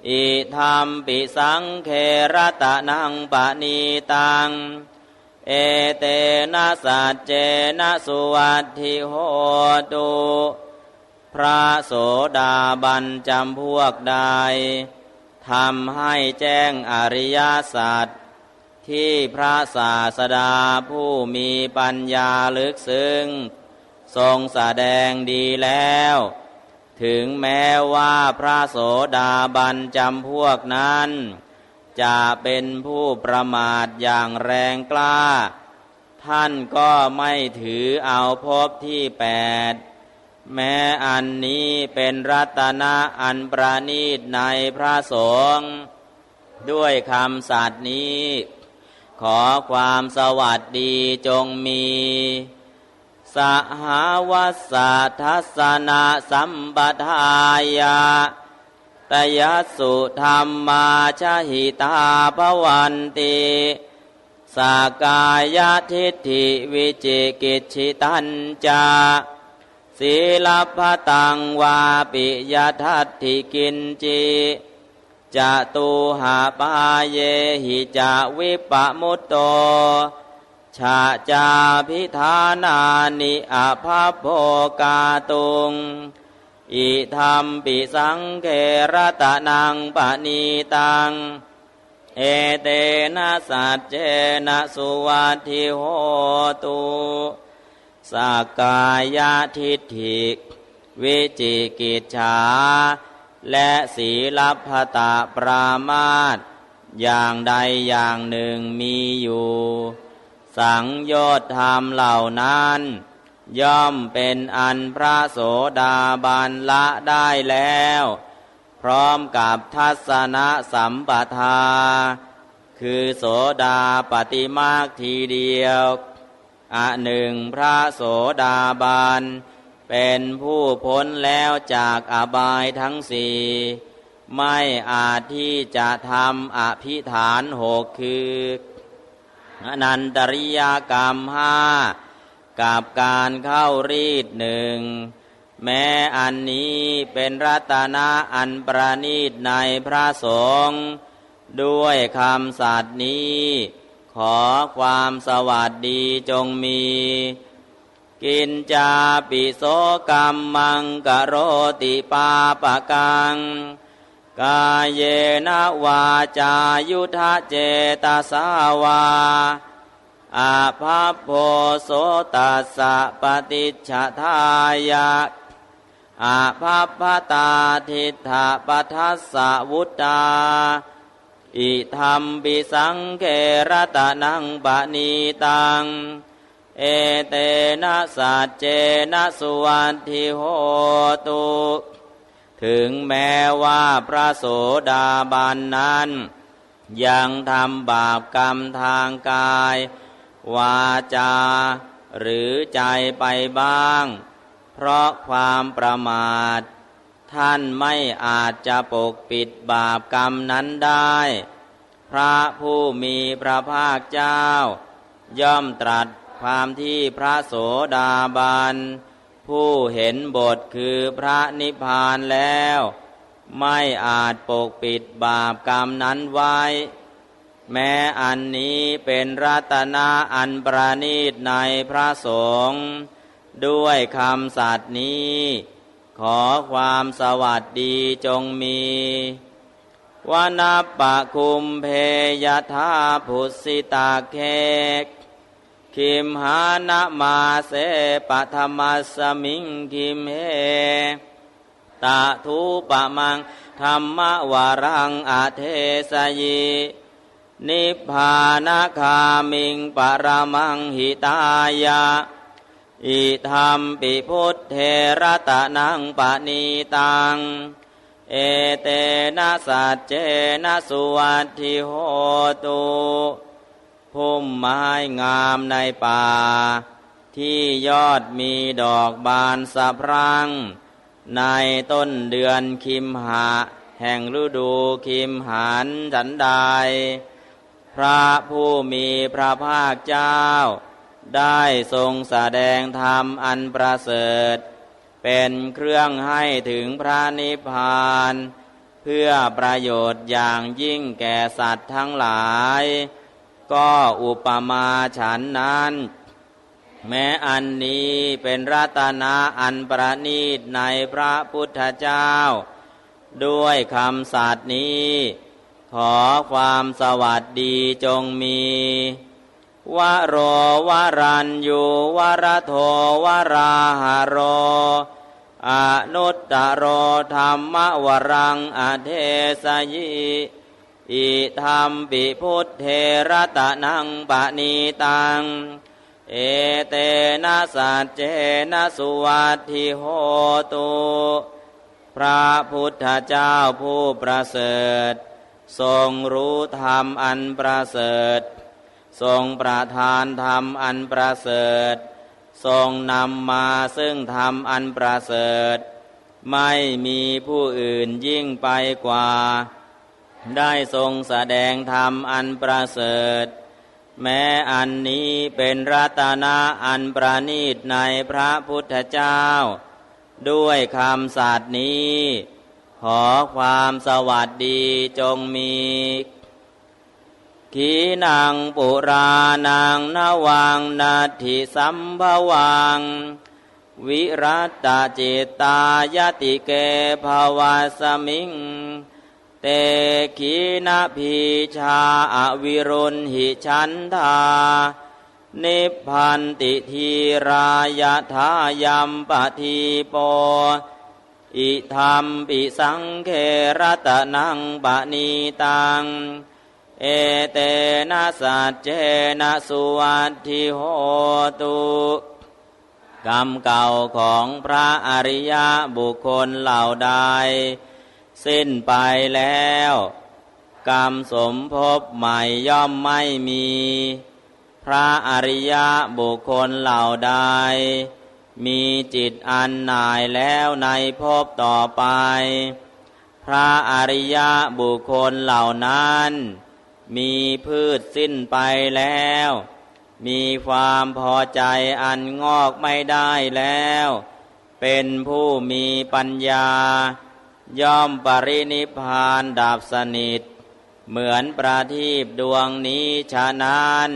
อิธัมปิสังเขรตะนังปณีตังเอเตนะสัจเจนะสุวัตถิโหตุพระโสดาบันจำพวกใดทำให้แจ้งอริยสัจที่พระศาสดาผู้มีปัญญาลึกซึ้งทรงแสดงดีแล้วถึงแม้ว่าพระโสดาบันจำพวกนั้นจะเป็นผู้ประมาทอย่างแรงกล้าท่านก็ไม่ถือเอาภพที่8แม้อันนี้เป็นรัตนะอันประณีตในพระสงฆ์ด้วยคำสัตย์นี้ขอความสวัสดีจงมีสหวัสสะทัสสนะสัมปทายะตยัสสุธรรมาชหิตาภวันติสากายทิฏฐิวิจิกิจฉิตัญจาศีลพัตังวาปิยทัตถิกินจิจตุหาปาเยหิจาวิปมุตโตชาจาพิธานานิอภพโภกาตุงอิธัมปิสังเขรตะนังปณีตังเอเตนะสัจเจนะสุวัตถิโหตุสากายทิฏฐิวิจิกิจฉาและศีลพัตะปรามาสอย่างใดอย่างหนึ่งมีอยู่สังโยชน์ธรรมเหล่านั้นย่อมเป็นอันพระโสดาบันละได้แล้วพร้อมกับทัศนสัมปทาคือโสดาปฏิมากทีเดียวหนึ่งพระโสดาบันเป็นผู้พ้นแล้วจากอบายทั้งสี่ไม่อาจที่จะทำอภิฐาน6คืออนันตริยกรรม5กับการเข้ารีด1แม้อันนี้เป็นรัตนะอันประณีตในพระสงฆ์ด้วยคำสัตย์นี้ขอความสวัสดีจงมีกินจาปิโสกัมมังกโรติปาปะกังกายเยนะวาจายุทธเจตสาวาอาภัพโพโสตัสสะปฏิจฉทายะอาภัพพตาทิฏฐปัฏฐัสสะวุตตาอิธัมปิสังเขรตะนังปณีตังเอเตนะสัจเจนะสุวัตถิโหตุถึงแม้ว่าพระโสดาบันนั้นยังทำบาปกรรมทางกายวาจาหรือใจไปบ้างเพราะความประมาทท่านไม่อาจจะปกปิดบาปกรรมนั้นได้พระผู้มีพระภาคเจ้าย่อมตรัสความที่พระโสดาบันผู้เห็นบทคือพระนิพพานแล้วไม่อาจปกปิดบาปกรรมนั้นไว้แม้อันนี้เป็นรัตนะอันประณีตในพระสงฆ์ด้วยคำสัตย์นี้ขอความสวัสดีจงมีวนาปะคุมเพยทาพุสิตาเคคิมหานะมาเสปัทมัสสมิงคิมเฮตาทุปะมังธรรมวารังอเทสยี นิพพานคามิงปรมังหิตายะอิธัมปิพุทเทระตะนังปณีตังเอเตนะสัจเจนะสุวัตถิโหตุพุ่มไม้งามในป่าที่ยอดมีดอกบานสะพรั่งในต้นเดือนคิมหะแห่งฤดูคิมหันฉันใดพระผู้มีพระภาคเจ้าได้ทรงแสดงธรรมอันประเสริฐเป็นเครื่องให้ถึงพระนิพพานเพื่อประโยชน์อย่างยิ่งแก่สัตว์ทั้งหลายก็อุปมาฉันนั้นแม้อันนี้เป็นรัตนะอันประณีตในพระพุทธเจ้าด้วยคำสัตย์นี้ขอความสวัสดีจงมีวโรวรัญญูวรโทวราหะโรอนุตตโรธรรมวรังอเทสยิอิธัมปิพุทเทระตะนังปณีตังเอเตนะสัจเจนะสุวัตถิโหตุพระพุทธเจ้าผู้ประเสริฐทรงรู้ธรรมอันประเสริฐทรงประทานธรรมอันประเสริฐทรงนำมาซึ่งธรรมอันประเสริฐไม่มีผู้อื่นยิ่งไปกว่าได้ทรงแสดงธรรมอันประเสริฐแม้อันนี้เป็นรัตนะอันประณีตในพระพุทธเจ้าด้วยคำสัตย์นี้ขอความสวัสดีจงมีขีนังปุรานังนวังนาทิสัมภวังวิรัตตจิตตายติเกภวาสมิงเตขีนาพีชาอวิรุณหิชันธานิพพันติทีรายทายัมปทีโปอิธัมปิสังเขระตะนังปณีตังเอเตนะสัจเจนะสุวัตถิโหตุกรรมเก่าของพระอริยบุคคลเหล่าใดสิ้นไปแล้วกรรมสมภพใหม่ย่อมไม่มีพระอริยบุคคลเหล่าใดมีจิตอันหน่ายแล้วในภพต่อไปพระอริยบุคคลเหล่านั้นมีพืชสิ้นไปแล้วมีความพอใจอันงอกไม่ได้แล้วเป็นผู้มีปัญญาย่อมปรินิพพานดับสนิทเหมือนประทีปดวงนี้ฉะนั้น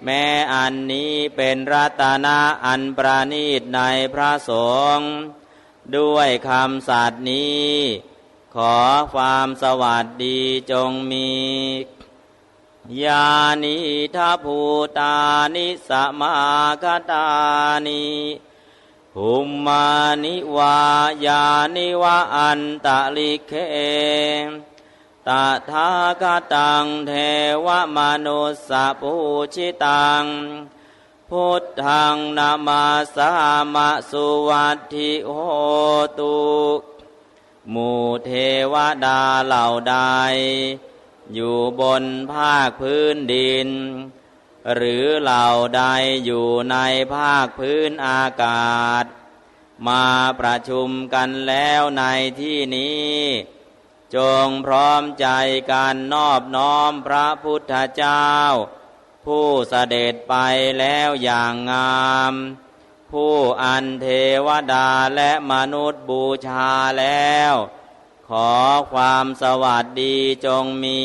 แม้อันนี้เป็นรัตนะอันประณีตในพระสงฆ์ด้วยคำสัตย์นี้ขอความสวัสดีจงมียานิทัพภูตานิสมาคตานิภูมานิวายานิวะอันตะลิเคตถาคตังเทวมนุสสปูชิตังพุทธังนามาสามะสุวัตถิโหตุหมู่เทวดาเหล่าใดอยู่บนภาคพื้นดินหรือเหล่าใดอยู่ในภาคพื้นอากาศมาประชุมกันแล้วในที่นี้จงพร้อมใจกันนอบน้อมพระพุทธเจ้าผู้เสด็จไปแล้วอย่างงามผู้อันเทวดาและมนุษย์บูชาแล้วขอความสวัสดีจงมี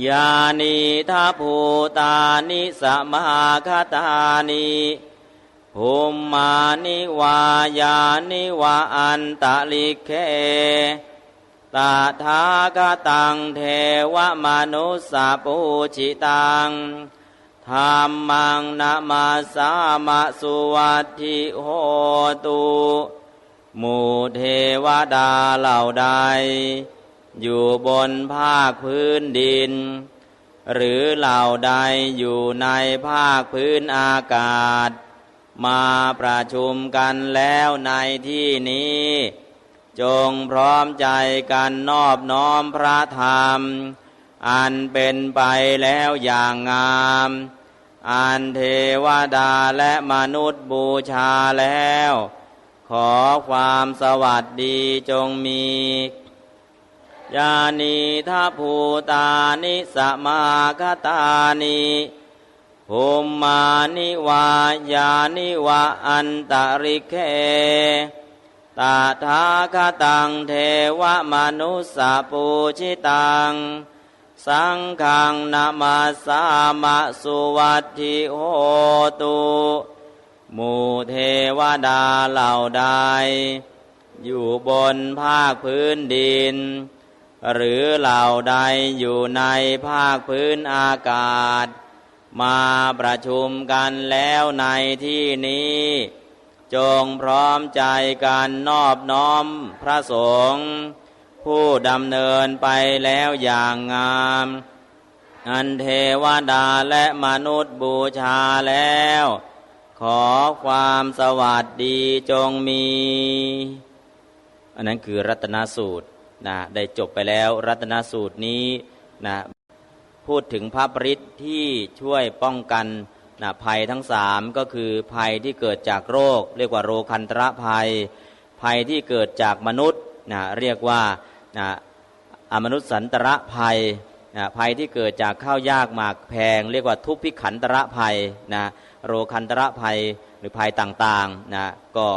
ยานิทัพภูตานิสมาคตานิภูมานิวายานิวะอันตะลิเคตถาคตังเทวมนุสสปูชิตังธัมมังนามาสามะสุวัตถิโหตุหมู่เทวดาเหล่าใด อยู่บนภาคพื้นดินหรือเหล่าใดอยู่ในภาคพื้นอากาศมาประชุมกันแล้วในที่นี้จงพร้อมใจกันนอบน้อมพระธรรมอันเป็นไปแล้วอย่างงามอันเทวดาและมนุษย์บูชาแล้วขอความสวัสดีจงมียานิทัพภูตานิสมาคตานิภูมมานิวายานิวะอันตริเคตถาคตังเทวมนุสสปูชิตังสังฆังนามาสามะสุวัตถิโหตุหมู่เทวดาเหล่าใดอยู่บนภาคพื้นดินหรือเหล่าใดอยู่ในภาคพื้นอากาศมาประชุมกันแล้วในที่นี้จงพร้อมใจกันนอบน้อมพระสงฆ์ผู้ดำเนินไปแล้วอย่างงามอันเทวดาและมนุษย์บูชาแล้วขอความสวัสดีจงมีอันนั้นคือรัตนสูตรนะได้จบไปแล้วรัตนสูตรนี้นะพูดถึงพระปริตที่ช่วยป้องกันนะภัยทั้งสามก็คือภัยที่เกิดจากโรคเรียกว่าโรคันตรภัยภัยที่เกิดจากมนุษย์นะเรียกว่าอมนุษย์สันตรภัยภัยที่เกิดจากข้าวยากหมากแพงเรียกว่าทุพพิขันตรภัยนะโรคันตรภัยหรือภัยต่างๆนะก็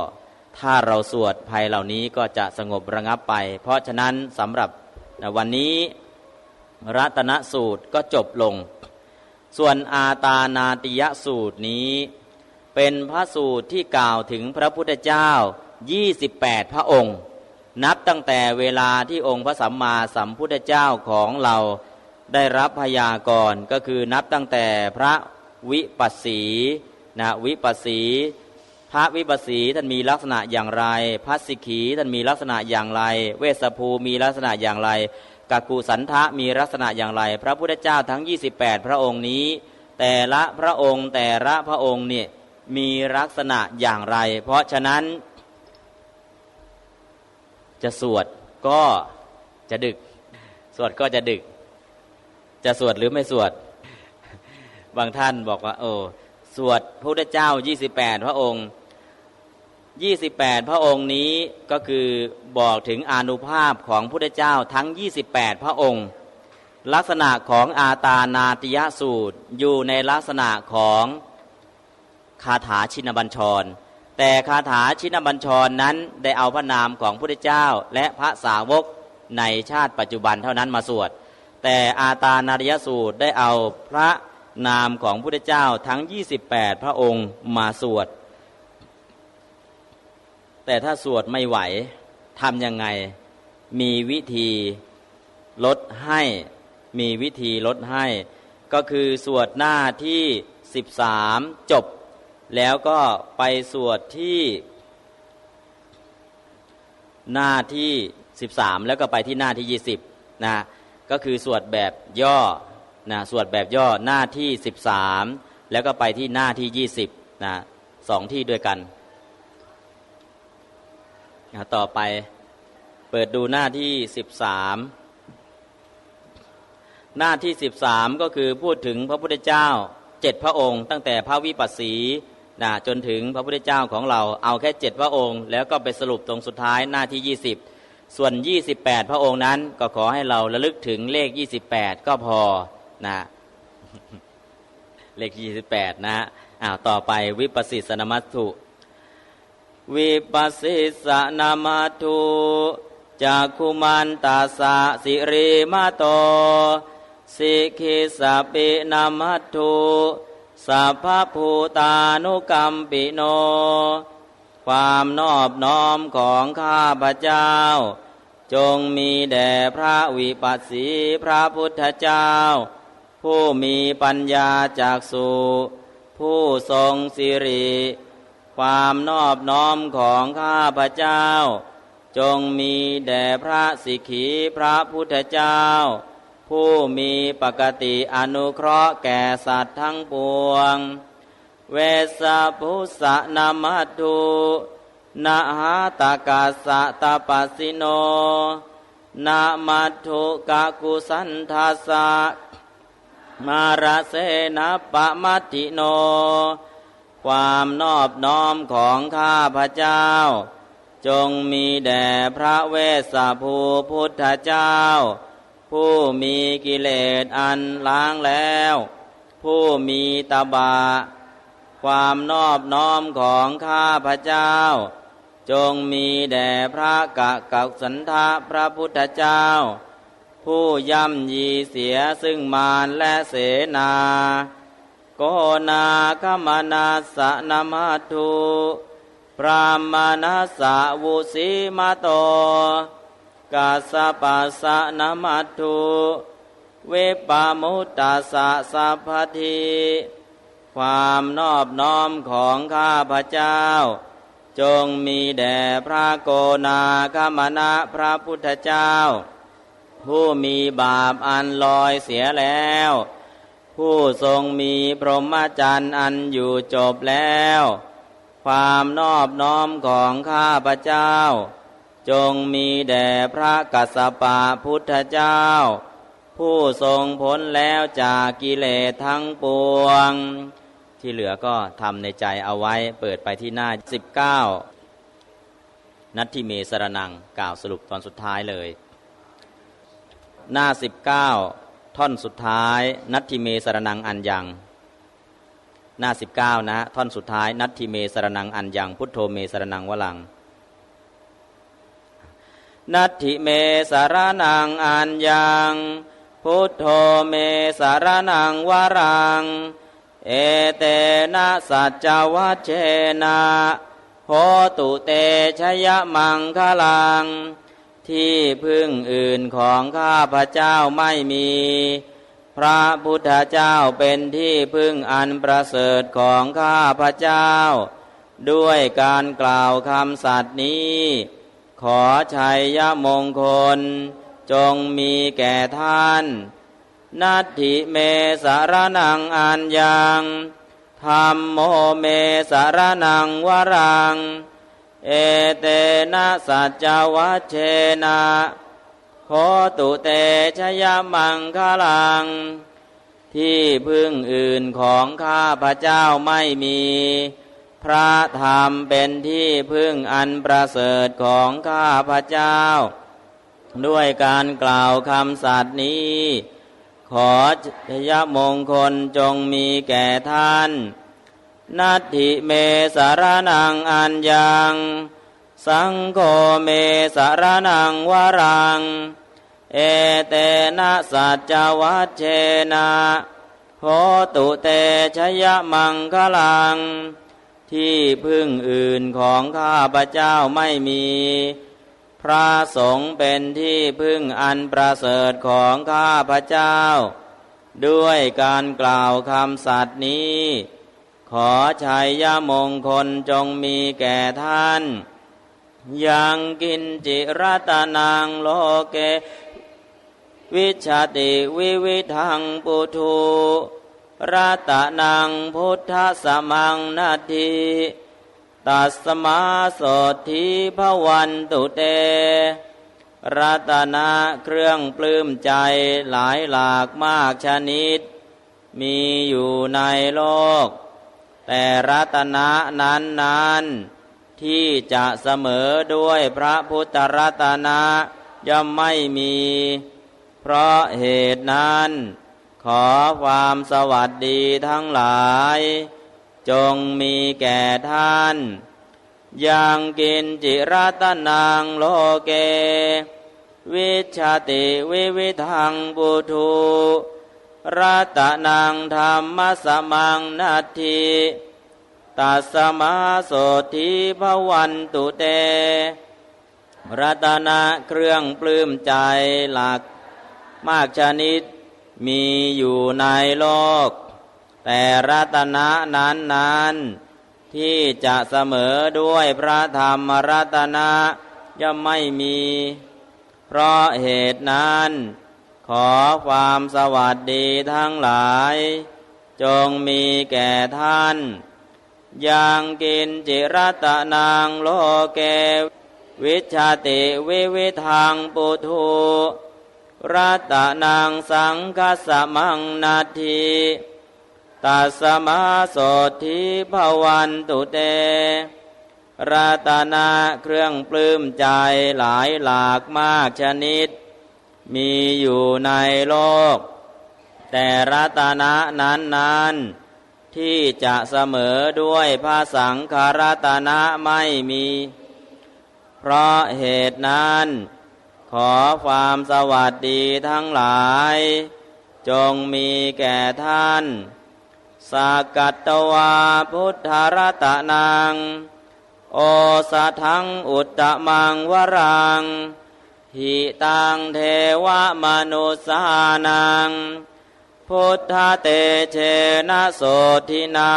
ถ้าเราสวดภัยเหล่านี้ก็จะสงบระงับไปเพราะฉะนั้นสำหรับวันนี้รัตนสูตรก็จบลงส่วนอาตานาติยสูตรนี้เป็นพระสูตรที่กล่าวถึงพระพุทธเจ้า28พระองค์นับตั้งแต่เวลาที่องค์พระสัมมาสัมพุทธเจ้าของเราได้รับพยากรณ์ก็คือนับตั้งแต่พระวิปัสสีวิปัสสีพระวิปัสสีท่านมีลักษณะอย่างไรพระสิกขีท่านมีลักษณะอย่างไรเวสสภูมีลักษณะอย่างไรกักกุสันทะมีลักษณะอย่างไรพระพุทธเจ้าทั้ง28พระองค์นี้แต่ละพระองค์เนี่ยมีลักษณะอย่างไรเพราะฉะนั้นจะสวดก็จะดึกสวดก็จะดึกจะสวดหรือไม่สวดบางท่านบอกว่าสวดพระพุทธเจ้า28พระองค์28พระองค์นี้ก็คือบอกถึงอานุภาพของพระพุทธเจ้าทั้ง28พระองค์ลักษณะของอาตานาติยสูตรอยู่ในลักษณะของคาถาชินบัญชรแต่คาถาชินบัญชรนั้นได้เอาพระนามของพระพุทธเจ้าและพระสาวกในชาติปัจจุบันเท่านั้นมาสวดแต่อาตานาติยสูตรได้เอาพระนามของพระพุทธเจ้าทั้ง28พระองค์มาสวดแต่ถ้าสวดไม่ไหวทำยังไงมีวิธีลดให้ก็คือสวดหน้าที่13จบแล้วก็ไปสวดที่หน้าที่13แล้วก็ไปที่หน้าที่20นะก็คือสวดแบบย่อสวดแบบย่อหน้าที่13แล้วก็ไปที่หน้าที่20นะ2ที่ด้วยกันต่อไปเปิดดูหน้าที่13หน้าที่13ก็คือพูดถึงพระพุทธเจ้า7พระองค์ตั้งแต่พระวิปัสสีจนถึงพระพุทธเจ้าของเราเอาแค่7พระองค์แล้วก็ไปสรุปตรงสุดท้ายหน้าที่20ส่วน28พระองค์นั้นก็ขอให้เราระลึกถึงเลข28ก็พอเลข28นะต่อไปวิปัสสิสนมัตถุวิปัสสิสนามัตถุจักขุมันตาสะสิริมาโตสิกขิสปินามัตถุสัพพภูตานุกัมปิโนความนอบน้อมของข้าพเจ้าจงมีแด่พระวิปัสสีพระพุทธเจ้าผู้มีปัญญาจักษุผู้ทรงสิริความนอบน้อมของข้าพเจ้า จงมีแด่พระสิกขีพระพุทธเจ้าผู้มีปกติอนุเคราะห์แก่สัตว์ทั้งปวงเวสสะพุสสะนามัตถุนะหาตากาสะตาปัสสิโนนะมัตถุกะกุสันทัสสะมาระเสนะปะมัตติโนความนอบน้อมของข้าพเจ้าจงมีแด่พระเวสสะภูพุทธเจ้าผู้มีกิเลสอันล้างแล้วผู้มีตบะความนอบน้อมของข้าพเจ้าจงมีแด่พระกะกัสันทะพระพุทธเจ้าผู้ย่ำยีเสียซึ่งมารและเสนาโกนาคมนัสสะนามัตถุพรามนัสสะวุสิมะโตกัสสปัสสะนามัตถุเวปามุตตัสสะสัพพทิความนอบน้อมของข้าพเจ้าจงมีแด่พระโกนาคมนะพระพุทธเจ้าผู้มีบาปอันลอยเสียแล้วผู้ทรงมีพรหมจรรย์อันอยู่จบแล้วความนอบน้อมของข้าพเจ้าจงมีแด่พระกัสสปะพุทธเจ้าผู้ทรงพ้นแล้วจากกิเลสทั้งปวงที่เหลือก็ทำในใจเอาไว้เปิดไปที่หน้า19นัตถิเมสรนังกล่าวสรุปตอนสุดท้ายเลยหน้า19ท่อนสุดท้ายนัตถิเมสรนังอัญญังหน้า19นะท่อนสุดท้ายนัตถิเมสรนังอัญญังพุทโธเมสรนังวลังนัตถิเมสรนังอัญญังพุทโธเมสรนังวรังเอเตนะสัจจวัชเชนะโหตุเตชยมังคลังที่พึ่งอื่นของข้าพเจ้าไม่มีพระพุทธเจ้าเป็นที่พึ่งอันประเสริฐของข้าพเจ้าด้วยการกล่าวคำสัตย์นี้ขอชัยมงคลจงมีแก่ท่านนัตถิเมสรนังอัญญังธัมโมเมสรนังวรังเอเตนะสัจจวัชเชนะโหตุเตชยมังคลังที่พึ่งอื่นของข้าพเจ้าไม่มีพระธรรมเป็นที่พึ่งอันประเสริฐของข้าพเจ้าด้วยการกล่าวคำสัตย์นี้ขอชัยมงคลจงมีแก่ท่านนัตถิเมสรนังอัญญังสังโฆเมสรนังวรังเอเตนะสัจจวัชเชนะโหตุเตชยมังคลังที่พึ่งอื่นของข้าพเจ้าไม่มีพระสงฆ์เป็นที่พึ่งอันประเสริฐของข้าพเจ้าด้วยการกล่าวคำสัตย์นี้ขอชัยมงคลจงมีแก่ท่านยังกินจิรัตนังโลเกวิชติวิวิทังปุถุรัตนังพุทธสมังนาทีตัสมาโสทิภวันตุเตรัตนะเครื่องปลื้มใจหลายหลากมากชนิดมีอยู่ในโลกแต่รัตนะนั้นที่จะเสมอด้วยพระพุทธรัตนะย่อมไม่มีเพราะเหตุนั้นขอความสวัสดีทั้งหลายจงมีแก่ท่านยังกินจิรัตนังโลเกวิชติวิวิทังปุถุรัตนังธรรมสมังนาทีตัสมาโสทิภวันตุเตรัตนะเครื่องปลื้มใจหลักมากชนิดมีอยู่ในโลกแต่รัตนะนั้นที่จะเสมอด้วยพระธรรมรัตนะ ย่อมไม่มีเพราะเหตุนั้นขอความสวัสดีทั้งหลายจงมีแก่ท่านยังกินจิรัตนังโลเกวิชชติวิวิทังปุถุรัตนังสังฆสมังนาทีตัสมาโสธิภวันตุเตรัตนะเครื่องปลื้มใจหลายหลากมากชนิดมีอยู่ในโลกแต่รัตนะนั้นที่จะเสมอด้วยพระสังฆรัตนะไม่มีเพราะเหตุนั้นขอความสวัสดีทั้งหลายจงมีแก่ท่านสักกัตตวาพุทธรัตนังโอสถังอุตตมังวรังหิตังเทวมนุสานังพุทธเตเชนะโสทินา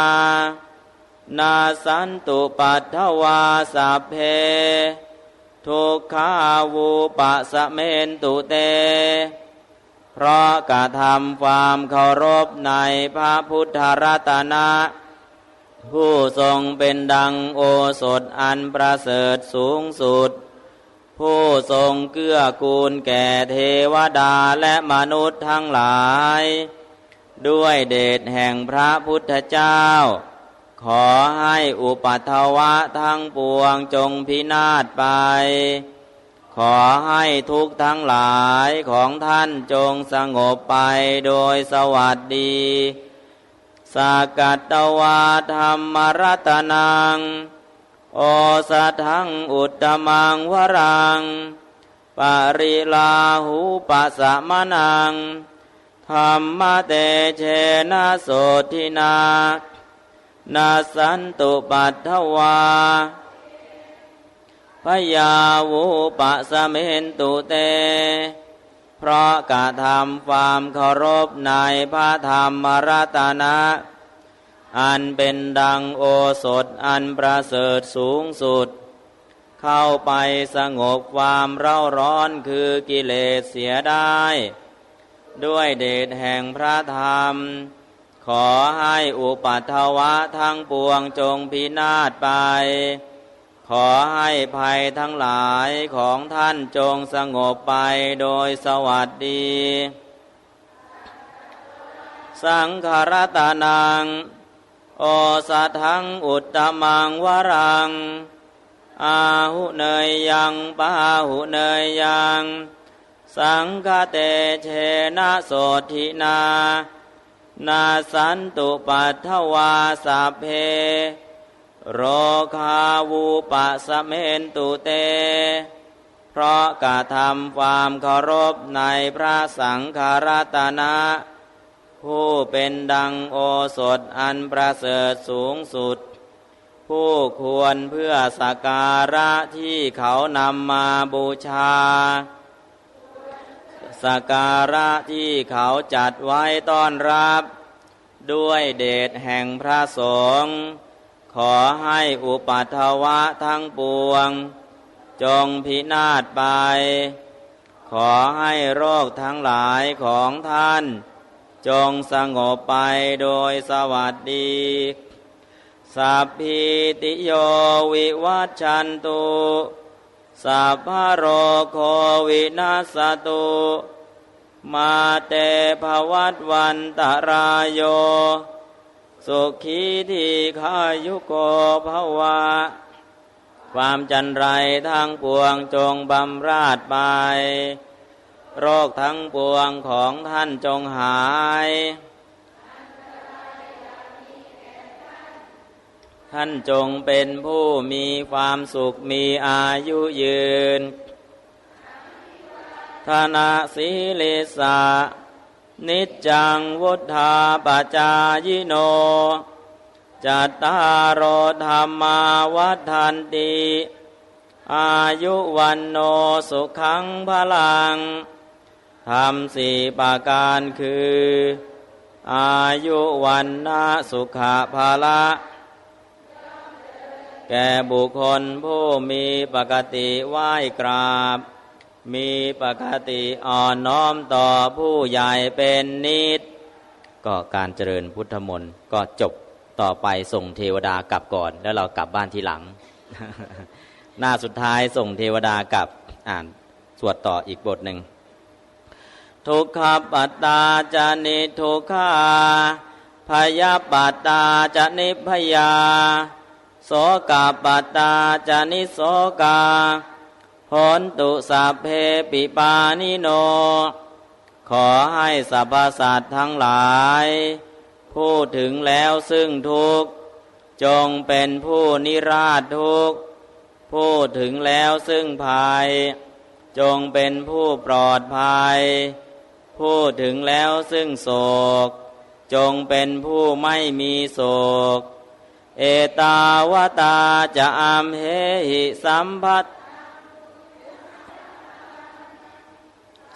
นาสันตุปัฏฐวาสัพเพทุกขาวูปะสะเมนตุเตเพราะกระทำความเคารพในพระพุทธรัตนะผู้ทรงเป็นดังโอสถอันประเสริฐสูงสุดผู้ทรงเกื้อกูลแก่เทวดาและมนุษย์ทั้งหลายด้วยเดชแห่งพระพุทธเจ้าขอให้อุปัฏฐวะทั้งปวงจงพินาศไปขอให้ทุกข์ทั้งหลายของท่านจงสงบไปโดยสวัสดีสักกัตตวาธัมมรัตนังโอสถังอุตตมังวรังปริลาหูปัสสะมะนังธัมมเตเชนะโสทินานาสันตุปัฏฐวาพยาวูปะสะเมนตุเตเพราะกระทำความเคารพในพระธรรมรัตนะอันเป็นดังโอสถอันประเสริฐสูงสุดเข้าไปสงบความเร่าร้อนคือกิเลสเสียได้ด้วยเดชแห่งพระธรรมขอให้อุปัฏฐวะทั้งปวงจงพินาศไปขอให้ภัยทั้งหลายของท่านจงสงบไปโดยสวัสดีสังฆรัตนังโอสถังอุตตมังวรังอาหุเนยยังปาหุเนยยังสังฆเตเชนะโสทินานาสันตุปัฏฐวาสัพเพโรคาวูปะสะเมนตุเตเพราะกระทำความเคารพในพระสังฆรัตนะผู้เป็นดังโอสถอันประเสริฐสูงสุดผู้ควรเพื่อสักการะที่เขานำมาบูชาสักการะที่เขาจัดไว้ต้อนรับด้วยเดชแห่งพระสงฆ์ขอให้อุปัฏฐวะทั้งปวงจงพินาศไปขอให้โรคทั้งหลายของท่านจงสงบไปโดยสวัสดีสัพพิติโยวิวัชชันตุสัพพะโรโควินัสสตุมาเตภวัตวันตรายโยสุขีทีขายุโกภวะความจันไรทั้งปวงจงบำราดไปโรคทั้งปวงของท่านจงหายท่านจงเป็นผู้มีความสุขมีอายุยืนธนาสีลิสานิจจังวุฒาปัจจายโนจัตตารโอธรรมาวัฏันติอายุวันโนสุขังพลังธรรมสี่ประการคืออายุวันนะสุขภาละ แก่บุคคลผู้มีปกติไหว้กราบมีปกติอ่อนน้อมต่อผู้ใหญ่เป็นนิดก็การเจริญพุทธมนต์ก็จบต่อไปส่งเทวดากลับก่อนแล้วเรากลับบ้านทีหลัง หน้าสุดท้ายส่งเทวดากลับอ่านสวดต่ออีกบทหนึ่งทุกขปัตตาจานิทุกขาพยาปัตตาจานิพยาโสกาปัตตาจานิโสกาโหนตุสัพเพปิปานิโนขอให้สรรพสัตว์ทั้งหลายพูดถึงแล้วซึ่งทุกข์จงเป็นผู้นิราชทุกข์พูดถึงแล้วซึ่งภัยจงเป็นผู้ปลอดภัยพูดถึงแล้วซึ่งโศกจงเป็นผู้ไม่มีโศกเอตาวตาจะอัมเหหิสัมภัต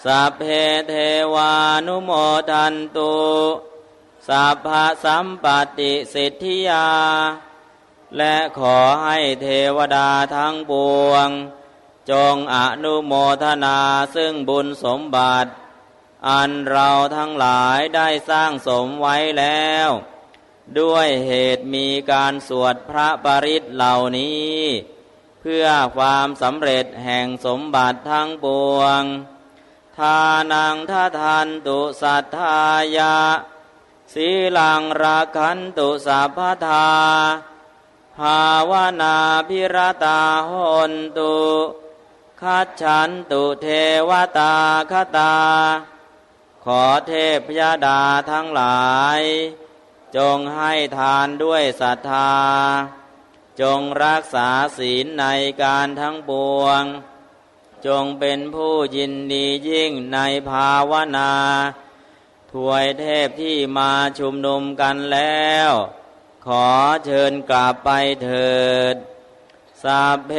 สัพเพเทวานุโมทันตุสัพพสัมปติสิทธิยาและขอให้เทวดาทั้งปวงจงอนุโมทนาซึ่งบุญสมบัติอันเราทั้งหลายได้สร้างสมไว้แล้วด้วยเหตุมีการสวดพระปริตรเหล่านี้เพื่อความสำเร็จแห่งสมบัติทั้งปวงทานังททันตุสัทธายะสีลังราคันตุสัพพทาภาวนาภิรตาหนตุคัจฉันตุเทวตาคตาขอเทพยดาทั้งหลายจงให้ทานด้วยศรัทธาจงรักษาศีลในการทั้งปวงจงเป็นผู้ยินดียิ่งในภาวนาถวยเทพที่มาชุมนุมกันแล้วขอเชิญกลับไปเถิดสัพเพ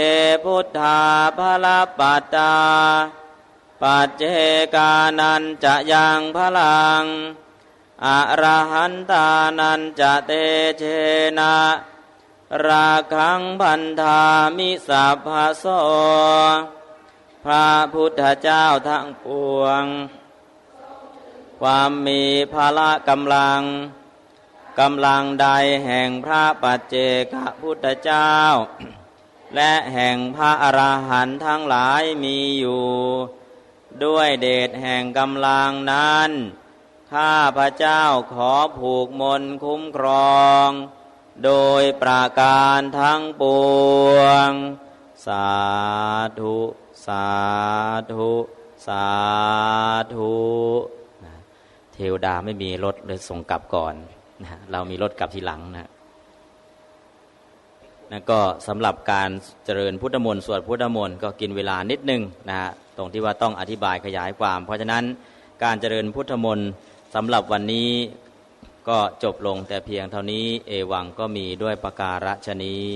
พุทธาภลปัตตาปัจเจกานันจะยังพลังอรหันตานันจะเตเชนะราคังพันธามิสัพพโสพระพุทธเจ้าทั้งปวงความมีพละกำลังใดแห่งพระปัจเจกพุทธเจ้าและแห่งพระอรหันต์ทั้งหลายมีอยู่ด้วยเดชแห่งกำลังนั้นข้าพระเจ้าขอผูกมนต์คุ้มครองโดยประการทั้งปวงสาธุสาธุสาธุเทวดาไม่มีรถเลยส่งกลับก่อนนะเรามีรถกลับทีหลังนะก็สำหรับการเจริญพุทธมนต์สวดพุทธมนต์ก็กินเวลานิดนึงนะฮะตรงที่ว่าต้องอธิบายขยายความเพราะฉะนั้นการเจริญพุทธมนต์สำหรับวันนี้ก็จบลงแต่เพียงเท่านี้เอวังก็มีด้วยประการฉะนี้